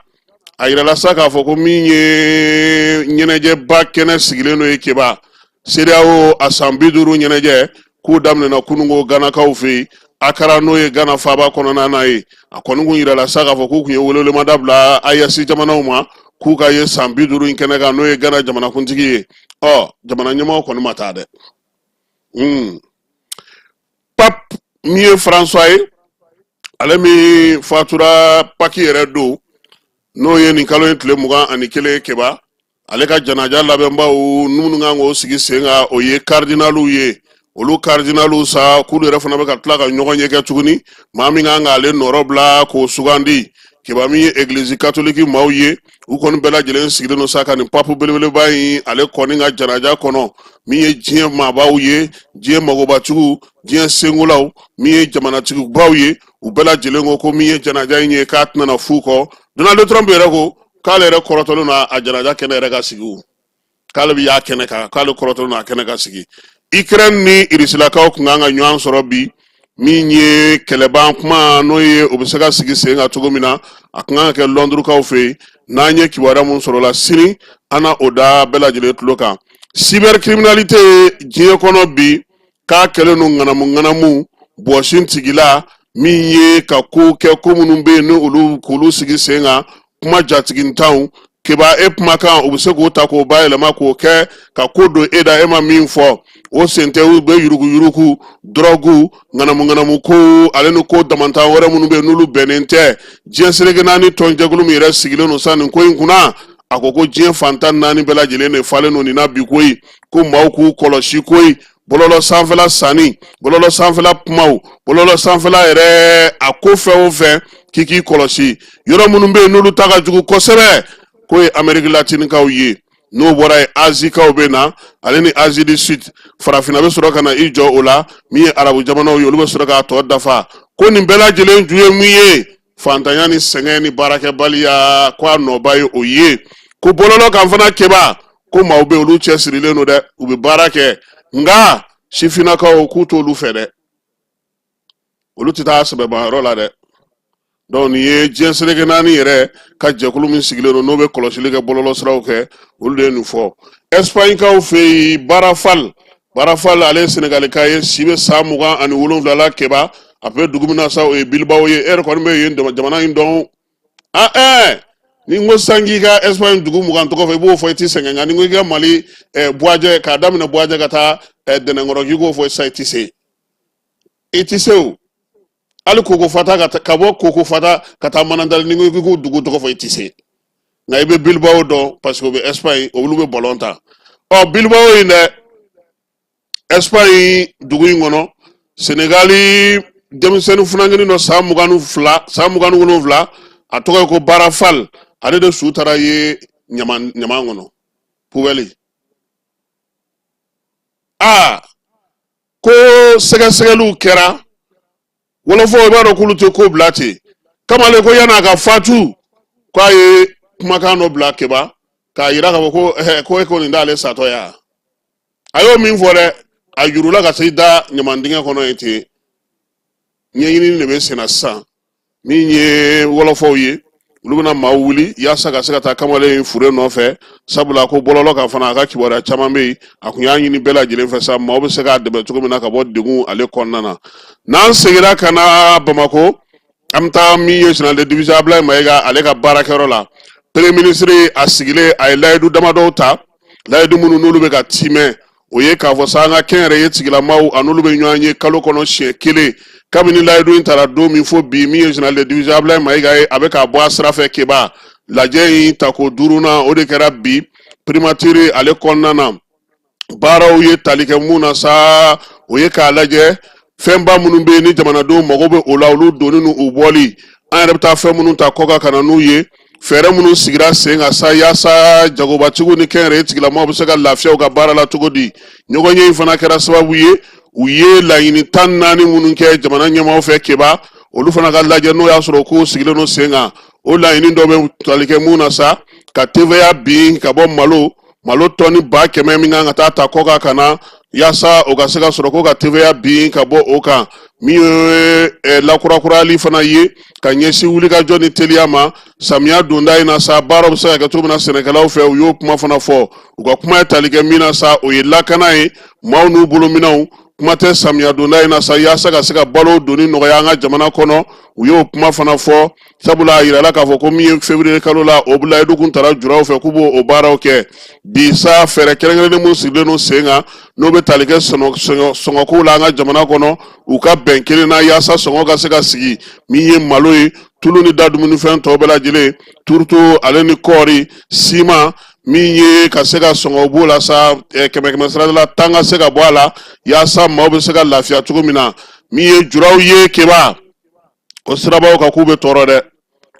[SPEAKER 2] ayira la saka foko minye nyeneje ba kene sigileno keba seriao asambiduru nyeneje ku damne na kunungo Ghana ka ofe akara no ye Ghana faba kono na ye akonungu yira la saka foko kunye wolole madabla ayasi jamana uma ku ka ye sambiduru inkene ga no ye Ghana jamana kuntigi jamana nyama kono matade pap miye François alemi fatura paki redo no ye ni kalo entle muga anikele keba aleka janaja labemba o numunga ngo sigi senga o ye cardinalu ye olu cardinalu sa kulu refana be ka tlaka nyogonye ke tuguni mami nga ale norobla ko sugandi keba mi église catholique mawye u kon bela jelen sigide no saka ni papu belebele bayi ale koni nga janaja kono mi ye jien ma bawye jien magoba tugu jien sengulaw mi ye jamana tugu bawye u bela jelen ko mi ye janaja nye katna na fuko Donald Trump reko kale re korotolo na ajanaja kene rega sigu k'ale bi y'a kɛnɛ kan k'ale kɔrɔtɔ n'a kɛnɛ ka sigi Ukraine ni Irisilakaw kun kan ka ɲɔgɔn sɔrɔ bi min ye kɛlɛban kuma n'o ye o bɛ se ka sigi sen kan cogo min na a kun kan ka kɛ Lɔndurukaw fɛ yen n'an ye kibaruya mun sɔrɔ la sini an na o da bɛɛ lajɛlen tulo kan cybercriminalité diɲɛ kɔnɔ bi k'a kɛlen no ŋanamu bɔsin tigila min ye ka ko kɛ ko minnu bɛ yen ni olu k'olu sigi sen kan kuma jatigintanw keba e kumakan o bɛ se k'o ta k'o bayɛlɛma k'o kɛ ka ko don e da e ma min fɔ o sen tɛ u bɛ yuruguyurugu dɔrɔgu ŋanamu ko ale ni ko damantan wɛrɛ minnu bɛ yen n'olu bɛnnen tɛ diɲɛ seleke naani tɔnjɛkulu min yɛrɛ sigilen don sa nin ko in kunna a ko diɲɛ fantan naani bɛɛ lajɛlen de falen don nin na bi koyi ko maaw k'u kɔlɔsi koyi bɔlɔlɔ sanfɛla sanni bɔlɔlɔ sanfɛla kumaw bɔlɔlɔ sanfɛla yɛrɛ a ko fɛn o fɛn k'i kɔlɔsi yɔrɔ minnu bɛ yen n'olu ta ka jugu kosɛbɛ ko ye Amérique latinikaw ye n'o bɔra ye Azikaw bɛ na ale ni Asie du Sud farafinna bɛ sɔrɔ ka na i jɔ o la min ye arabu jamanaw ye olu bɛ sɔrɔ k'a tɔ dafa ko nin bɛɛ lajɛlen ju ye mun ye fantanya ni sɛgɛn ni baarakɛbaliya ko a nɔba ye o ye ko bɔlɔlɔ kan fana kɛba ko maaw bɛ olu cɛ sirilen don dɛ u bɛ baara kɛ nka sifinnakaw k'u t'olu fɛ dɛ olu tɛ taa sɛbɛnbayɔrɔ la dɛ donc nin ye diɲɛ seleke naani yɛrɛ ka jɛkulu min sigilen don n'o bɛ kɔlɔsili kɛ bɔlɔlɔ siraw kɛ olu de ye nin fɔ Espagnekaw fɛ yen Barafal ale ye Senegalika ye si bɛ san 27 la kɛba a bɛ dugu min na sa o ye Bilbao ye e yɛrɛ kɔni bɛ yen jamana in dɔn ni n ko san k'i ka Espagne dugu 20 tɔgɔ fɔ i b'o fɔ i tɛ sɛgɛn nka ni n ko i ka Mali Buajɛ k'a daminɛ Buajɛ ka taa Dɛnɛnkɔrɔ k'i k'o fɔ sisan i tɛ se o ali koko fata ka bɔ koko fata ka taa Manandali ni n ko i k'o dugu tɔgɔ fɔ i tɛ se nka i bɛ Bilbao dɔn parce que o bɛ Espagne olu bɛ ballon ta Bilbao in dɛ Espagne dugu in kɔnɔ Senegali denmisɛnnin funankɛnin dɔ san 27 a tɔgɔ ye ko Barafal ale de su taara ye ɲaman kɔnɔ poubelle ko sɛgɛsɛgɛliw kɛra wolofɔ i b'a dɔn k'olu tɛ ko bila ten kamalen ko yan'a ka fatu k'a ye kumakan dɔ bila kɛba k'a yira k'a fɔ ko e ko nin t'ale satɔ ya a y'o min fɔ dɛ a yurula ka se da ɲaman dingɛ kɔnɔ yen ten ɲɛɲinini de bɛ sen na sisan min ye wolofɔw ye olu bɛna maaw wuli yaasa ka se ka taa kamalen fure nɔfɛ sabula ko bɔlɔlɔ kan fana a ka kibaruya caman bɛ yen a kun y'a ɲini bɛɛ lajɛlen fɛ sa maaw bɛ se k'a dɛmɛ cogo min na ka bɔ degun ale kɔnɔna na n'an seginna ka na Bamako an bɛ taa min ye général de division Ablaye Mayiga ale ka baarakɛyɔrɔ la premier ministre a sigilen a ye layidu damadɔw ta layidu minnu n'olu bɛ ka timɛ o ye k'a fɔ sa an ka kɛnyɛrɛye tigilamaw a n'olu bɛ ɲɔgɔn ye kalo kɔnɔ siɲɛ 1 kabini layidu in taara don min fɔ bi min ye général de division Ablaye Mayiga ye a bɛ k'a bɔ a sira fɛ kɛba lajɛ in ta ko 5nan o de kɛra bi primature ale kɔnɔna na baaraw ye tali kɛ mun na sa o ye k'a lajɛ fɛnba minnu bɛ yen ni jamanadenw mago bɛ o la olu donni ni u bɔli an yɛrɛ bɛ taa fɛn minnu ta kɔkan ka na n'u ye fɛɛrɛ minnu sigira sen kan sa yaasa jagobatigiw ni kɛnyɛrɛye tigilamaw bɛ se ka lafiya u ka baara la cogo di ɲɔgɔnye in fana kɛra sababu ye u ye laɲini 14 minnu kɛ jamana ɲɛmaaw fɛ kɛba olu fana ka lajɛ n'o y'a sɔrɔ k'u sigilen don sen kan o laɲini dɔ bɛ tali kɛ mun na sa ka TVA bin ka bɔ malo tɔni 100 min kan ka taa ta kɔkan ka na yaasa o ka se ka sɔrɔ ko ka TVA bin ka bɔ o kan min ye lakurakurali fana ye ka ɲɛsin wulikajɔ ni teliya ma samiya donda in na sa baaraw bɛ se ka kɛ cogo min na sɛnɛkɛlaw fɛ u y'o kuma fana fɔ u ka kuma ye tali kɛ min na sa o ye lakana ye maaw n'u bolominɛw kuma tɛ samiya donda in na sa yaasa ka se ka balo doni nɔgɔya an ka jamana kɔnɔ u y'o kuma fana fɔ sabula a yirala k'a fɔ ko min ye février kalo la o layidu kun taara juraw fɛ k'u b'o baaraw kɛ bi sa fɛɛrɛ kɛrɛnkɛrɛnnen mun sigilen don sen kan n'o bɛ tali kɛ sɔngɔkow la an ka jamana kɔnɔ u ka bɛn kelen na yaasa sɔngɔ ka se ka sigi min ye malo ye tulu ni da dumunifɛn tɔw bɛɛ lajɛlen turuto ale ni kɔɔri siman min ye ka se ka sɔngɔ b'o la sa kɛmɛ sara la 10 ka se ka bɔ a la yaasa maaw bɛ se ka lafiya cogo min na min ye juraw ye kɛba o sirabaw ka k'u bɛ tɔɔrɔ dɛ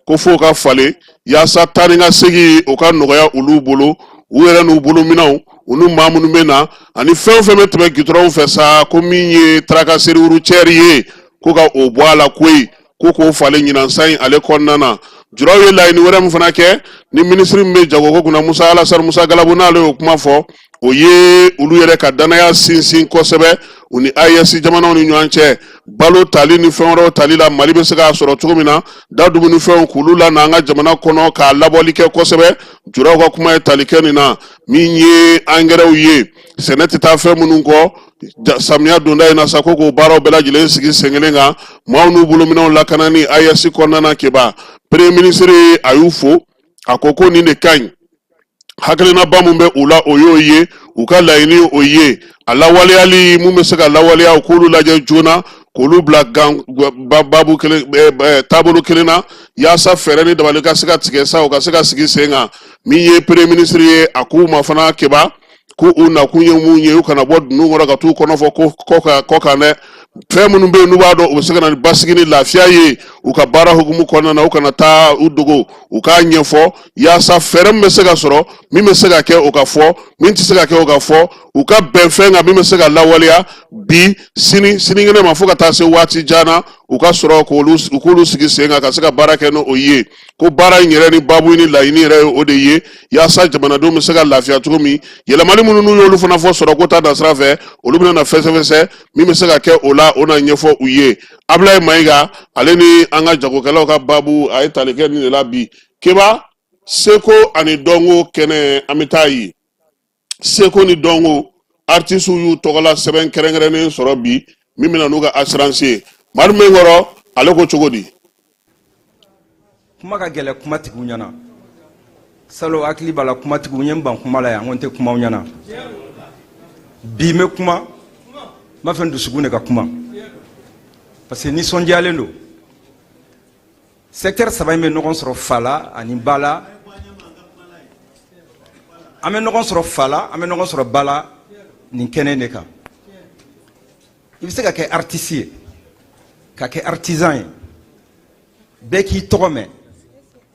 [SPEAKER 2] ko fo ka falen yaasa taa ni ka segin o ka nɔgɔya olu bolo u yɛrɛ n'u bolominɛw u ni maa minnu bɛ na ani fɛn o fɛn bɛ tɛmɛ gitɔrɔnw fɛ sa ko min ye tarakaseri routière ye ko ka o bɔ a la koyi ko k'o falen ɲinan san in ale kɔnɔna na juraw ye layini wɛrɛ min fana kɛ ni ministre min bɛ jagoko kunna Musa Alassane Musa Galabu n'ale y'o kuma fɔ o ye olu yɛrɛ ka danaya sinsin kosɛbɛ u ni AES jamanaw ni ɲɔgɔn cɛ balo tali ni fɛn wɛrɛw tali la Mali bɛ se k'a sɔrɔ cogo min na da dumuni fɛnw k'olu la n'an ka jamana kɔnɔ k'a labɔli kɛ kosɛbɛ juraw ka kuma ye tali kɛ nin na min ye angɛrɛw ye sɛnɛ tɛ taa fɛn minnu kɔ samiya donda in na sa ko k'o baaraw bɛɛ lajɛlen sigi sen kelen kan maaw n'u bolominɛw lakana ni AES kɔnɔna na keba premier ministre a y'u fo a ko ko nin de ka ɲi hakilinaba mun bɛ u la o y'o ye u ka laɲini o ye a lawaleyali mun bɛ se ka lawaleya u k'olu lajɛ joona k'olu bila taabolo kelen na yaasa fɛɛrɛ ni dabali ka se ka tigɛ sa u ka se ka sigi sen kan min ye premier ministre ye a k'u ma fana keba ko u nakun ye mun ye u kana bɔ dunun kɔrɔ ka t'u kɔnɔ fɔ kɔ kan dɛ fɛn minnu bɛ yen n'u b'a dɔn u bɛ se ka na ni basigi ni lafiya ye u ka baara hukumu kɔnɔna na u kana taa u dogo u k'a ɲɛfɔ yaasa fɛɛrɛ min bɛ se ka sɔrɔ min bɛ se ka kɛ o ka fɔ min tɛ se ka kɛ o ka fɔ u ka bɛn fɛn kan min bɛ se ka lawaleya bi sinikɛnɛ ma fo ka taa se waati jan na u ka sɔrɔ u k'olu sigi sen kan ka se ka baara kɛ n'o ye ko baara in yɛrɛ ni baabu ni laɲini yɛrɛ ye o de ye yaasa jamanadenw bɛ se ka lafiya cogo min yɛlɛmali minnu n'u y'olu fana fɔ sɔrɔ ko ta da sira fɛ olu bɛna na fɛsɛfɛsɛ min bɛ se ka kɛ o la o na ɲɛfɔ u ye Ablaye Mayiga ale ni an ka jagokɛlaw ka baabu a ye tali kɛ nin de la bi keba seko ani dɔnko kɛnɛ an bɛ taa ye seko ni dɔnko artistes y'u tɔgɔla sɛbɛn kɛrɛnkɛrɛnnen sɔrɔ bi min bɛna n'u ka assurance ye Madu Menkɔrɔ ale ko cogo di
[SPEAKER 11] kuma ka gɛlɛ kumatigiw ɲɛna salo hakili b'a la kumatigiw ɲɛ ban kuma la yan n ko n tɛ kumaw ɲɛna bi n bɛ kuma n b'a fɛ n dusukun de ka kuma parce que nisɔndiyalen don secteur saba in bɛ ɲɔgɔn sɔrɔ fa la ani ba la an bɛ ɲɔgɔn sɔrɔ fa la an bɛ ɲɔgɔn sɔrɔ ba la nin kɛnɛ de kan i bɛ se ka kɛ artiste ye ka kɛ artisan ye bɛɛ k'i tɔgɔ mɛn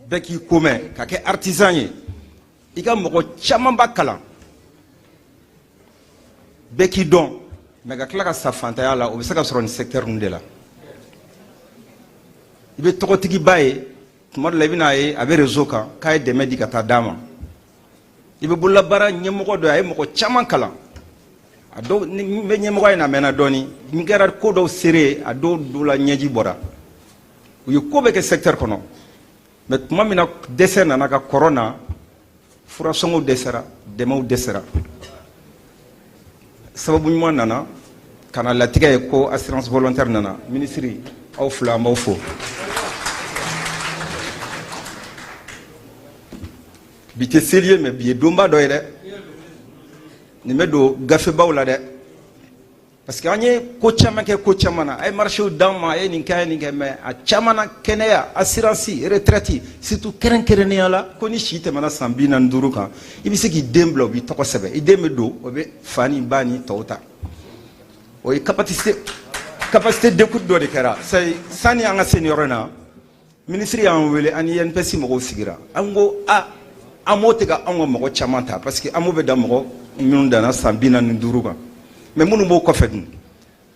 [SPEAKER 11] bɛɛ k'i ko mɛn ka kɛ artisan ye i ka mɔgɔ caman ba kalan bɛɛ k'i dɔn mɛ ka tila ka sa fantanya la o bɛ se ka sɔrɔ nin secteur ninnu de la i bɛ tɔgɔtigiba ye tuma dɔ la i bɛ n'a ye a bɛ réseau kan k'a ye dɛmɛ di ka taa d'a ma i bɛ bololabaara ɲɛmɔgɔ dɔ ye a ye mɔgɔ caman kalan a dɔw ni n bɛ ɲɛmɔgɔ in na mɛnna dɔɔni n kɛra ko dɔw seere a dɔw la ɲɛji bɔra u ye ko bɛɛ kɛ secteur kɔnɔ mɛ tuma min na dɛsɛ nana ka kɔrɔ na furasɔngɔw dɛsɛra dɛmɛw dɛsɛra sababu ɲuman nana ka na latigɛ ye ko assurance volontaire nana ministre aw fila an b'aw fo bi tɛ seli ye mɛ bi ye donba dɔ ye dɛ nin bɛ don gafebaw la dɛ parce que an ye ko caman kɛ ko caman na a ye marchew d'an ma a ye nin kɛ a ye nin kɛ mɛ a caman na kɛnɛya assurance retraite surtout kɛrɛnkɛrɛnnenya la ko ni si tɛmɛna san 45 kan i bɛ se k'i den bila o b'i tɔgɔ sɛbɛn i den bɛ don o bɛ fa ni ba ni tɔw ta o ye capacité d'écoute dɔ de kɛra sani an ka se nin yɔrɔ in na ministre y'an wele ani INPS mɔgɔw sigira an ko an m'o tɛ ka anw ka mɔgɔ caman ta parce que an m'o bɛ da mɔgɔ minnu danna san 45 kan mais minnu b'o kɔfɛ dun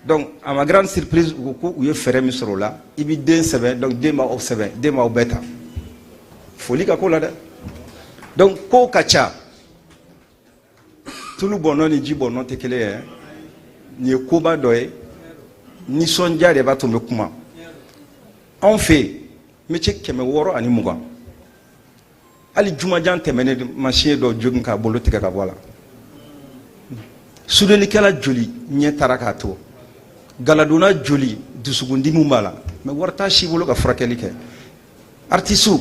[SPEAKER 11] donc à ma grande surprise u ko u ye fɛɛrɛ min sɔrɔ o la i bɛ den sɛbɛn donc den b'aw sɛbɛn den b'aw bɛɛ ta foli ka k'o la dɛ donc kow ka ca tulu bɔnnɔ ni ji bɔnnɔ tɛ kelen ye nin ye koba dɔ ye nisɔndiya de b'a to n bɛ kuma anw fɛ yen métier 620 hali jumajan tɛmɛnen machine dɔ jogin k'a bolo tigɛ ka bɔ a la sudelikɛla joli ɲɛ taara k'a to galadonna joli dusukundimi b'a la mɛ wari t'a si bolo ka furakɛli kɛ artistes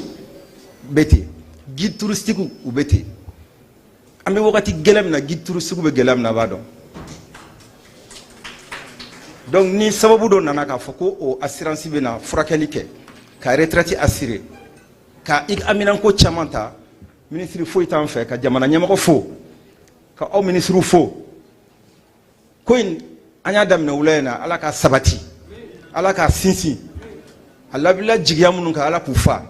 [SPEAKER 11] bɛ ten guide touristique u bɛ ten an bɛ wagati gɛlɛn min na guide touristique bɛ gɛlɛya min na a b'a dɔn donc ni sababu dɔ nana k'a fɔ ko o assurance bɛ na furakɛli kɛ ka retraite assurer ka aminanko caman ta ministre foyi t'an fɛ ka jamana ɲɛmɔgɔ fo ka aw ministre fo ko in an y'a daminɛ wula in na ala ka sabati ala ka sinsin a labila jigiya minnu kan ala k'u fa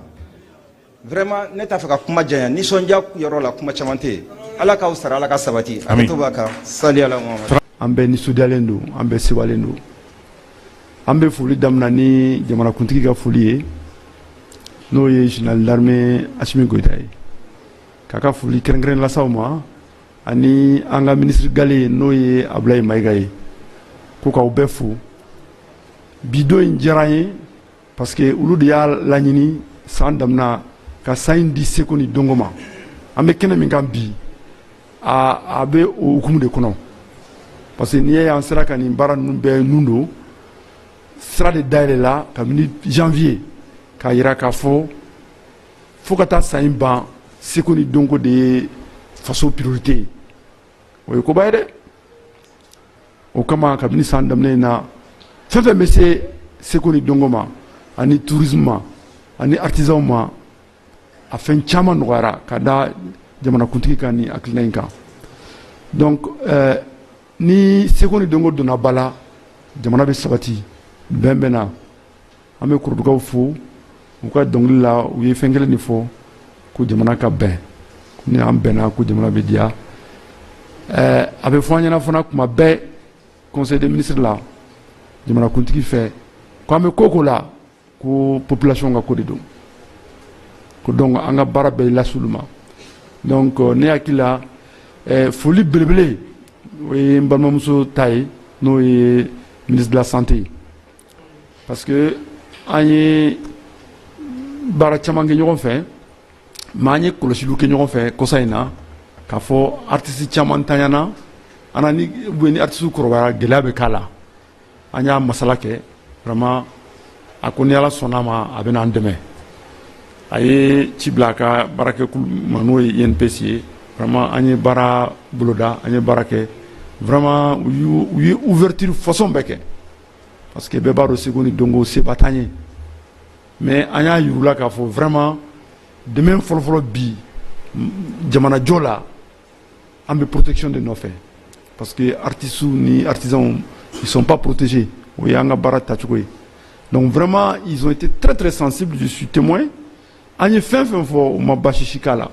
[SPEAKER 11] vraiment ne t'a fɛ ka kuma janya nisɔndiya yɔrɔ la kuma caman tɛ yen ala k'aw sara ala ka sabati a bɛ to b'a kan sali ala muhamadu
[SPEAKER 12] an bɛ nisɔndiyalen don an bɛ sewalen don an bɛ foli daminɛ ni jamanakuntigi ka foli ye n'o ye général d'armée Assimi Goïta ye k'a ka foli kɛrɛnkɛrɛn lasaw ma ani an ka ministre Gale n'o ye Ablaye Maïga ye ko k'aw bɛɛ fo bi don in diyara n ye parce que olu de y'a laɲini san damina ka san in di Seko ni Dongo ma an bɛ kɛnɛ min kan bi a bɛ o hukumu de kɔnɔ parce que n'i ye an sera ka nin baara ninnu bɛɛ nun don sira de dayɛlɛ la kabini janvier k'a yira k'a fɔ fo ka taa san in ban Seko ni Dongo de ye faso priorité ye o ye koba ye dɛ o kama kabini san daminɛ in na fɛn fɛn bɛ se Seko ni Dongo ma ani tourisme ma ani artisanw ma a fɛn caman nɔgɔyara ka da jamanakuntigi kan ni hakilina in kan donc ni Seko ni Dongo donna ba la jamana bɛ sabati bɛn bɛ na an bɛ Korodukaw fo u ka dɔnkili la u ye fɛn kelen de fɔ ko jamana ka bɛn ni an bɛnna ko jamana bɛ diya a bɛ fɔ an ɲɛna fana kuma bɛɛ conseil des ministres la jamanakuntigi fɛ ko an bɛ ko o ko la ko population ka ko de don ko donc an ka baara bɛɛ lase olu ma donc ne hakili la foli belebele o ye n balimamuso ta ye n'o ye ministre de la santé parce que an ye baara caman kɛ ɲɔgɔn fɛ mais an ye kɔlɔsiliw kɛ ɲɔgɔn fɛ kɔsa in na k'a fɔ artiste caman tanyana ana ni artiste kɔrɔbayara gɛlɛya bɛ k'a la an y'a masala kɛ vraiment a ko ni ala sɔnna ma a bɛna an dɛmɛ a ye ci bila a ka baarakɛkulu ma n'o ye INPS ye vraiment an ye baara boloda an ye baara kɛ vraiment u ye ouverture façon bɛɛ kɛ parce que bɛɛ b'a dɔn Seko ni Dongo seba t'an ye mais an y'a yir'u la k'a fɔ vraiment dɛmɛ fɔlɔfɔlɔ bi jamana jɔ la an bɛ protection de nɔfɛ parce que artistes ni artisans ils sont pas protégés o y'an ka baara tacogo ye donc vraiment ils ont été très très sensibles je suis témoin an ye fɛn fɛn fɔ u ma basi si k'a la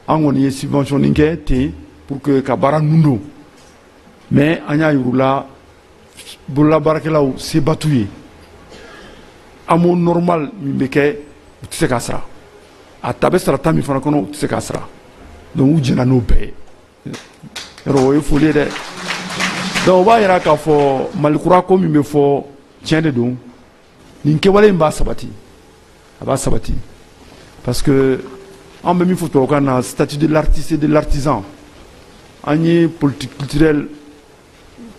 [SPEAKER 12] an kɔni ye subventionning kɛ ten pour que ka baara nun don mais an y'a yir'u la bololabaarakɛlaw seba t'u ye amo normal min bɛ kɛ u tɛ se k'a sara a ta bɛ sara ta min fana kɔnɔ u tɛ se k'a sara donc u jɛnna n'o bɛɛ ye yɔrɔ o ye foli ye dɛ donc o b'a yira k'a fɔ malikura ko min bɛ fɔ tiɲɛ de don nin kɛwale in b'a sabati a b'a sabati parce que an bɛ min fɔ tubabukan na statut de l'artiste et de l'artisan an ye politique culturelle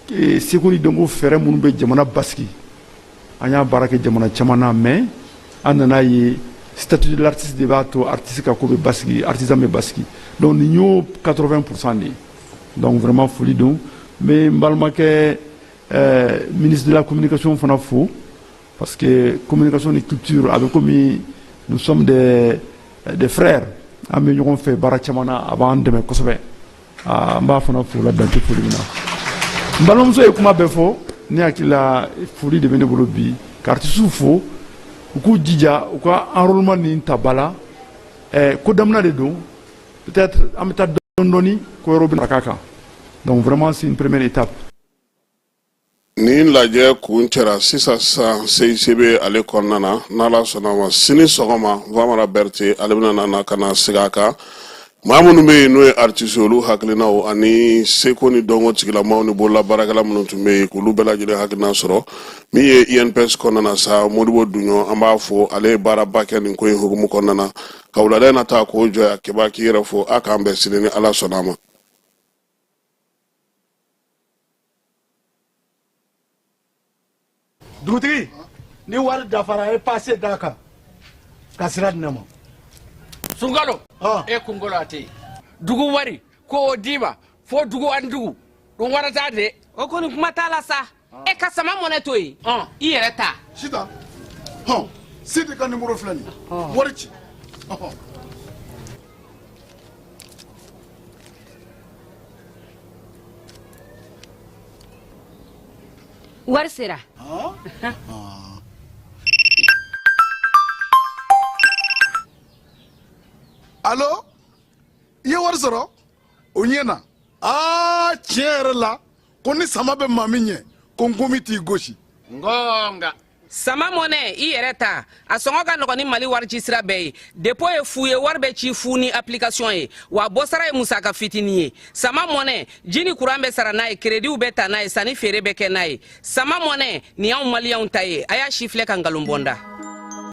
[SPEAKER 12] Seko ni Dongo fɛɛrɛ minnu bɛ jamana basigi an y'a baara kɛ jamana caman na mais an nana ye statut de l'artiste de b'a to artiste ka ko bɛ basigi artisan bɛ basigi donc nin y'o 80% de ye donc vraiment foli don n bɛ n balimakɛ ministre de la communication fana fo parce que communication ni culture a bɛ komi nous sommes des frères an bɛ ɲɔgɔn fɛ baara caman na a b'an dɛmɛ kosɛbɛ n b'a fana fo la dante foli min na n balimamuso ye kuma bɛɛ fɔ ne hakili la foli de bɛ ne bolo bi ka artistes fo u k'u jija u ka enrôlement nin ta ba la ko damina de don peut-être an bɛ taa dɔɔni dɔɔni ko yɔrɔ bɛ na k'a kan donc vraiment c'est une première étape.
[SPEAKER 2] Nin lajɛ kun cɛra sisan CIC bɛ ale kɔnɔna na n'ala sɔnna ma sini sɔgɔma Famara Berete ale bɛna na ka na segin a kan maa minnu bɛ yen n'o ye artiste olu hakilinaw ani Seko ni Dongo tigilamaw ni bololabaarakɛla minnu tun bɛ yen k'olu bɛɛ lajɛlen hakilina sɔrɔ min ye INPS kɔnɔna na sa Modibo Dunɲɔ an b'a fɔ ale ye baaraba kɛ nin ko in hukumu kɔnɔna na ka wulada in na taa k'o jɔ kɛba k'i yɛrɛ fɔ a k'an bɛn sini ni ala sɔnna a ma.
[SPEAKER 13] Dugutigi ni wari dafara e passe d'a kan ka sira di ne ma.
[SPEAKER 14] Sunkalo e kunkolo ate dugu wari ko o d'i ma fo dugu ani dugu dun wara t'a de o kɔni kuma t'a la sa e ka sama mɔnɛ to yen i yɛrɛ ta
[SPEAKER 1] Sita Sidi ka numéro filɛ nin wari ci
[SPEAKER 15] wari sera
[SPEAKER 1] Allo i ye wari sɔrɔ o ɲɛna tiɲɛ yɛrɛ la ko ni sama bɛ maa min ɲɛ ko n komi t'i gosi
[SPEAKER 14] ngonga sama mɔnɛ i yɛrɛ ta a sɔngɔ ka nɔgɔn ni Mali warici sira bɛɛ ye dépôt ye fu ye wari bɛ ci fu ni application ye wa bɔsara ye musaka fitinin ye sama mɔnɛ ji ni courant bɛ sara n'a ye crédit bɛ ta n'a ye sanni feere bɛ kɛ n'a ye sama mɔnɛ nin y'anw maliyɛnw ta ye a y'a si filɛ ka nkalon bɔ n da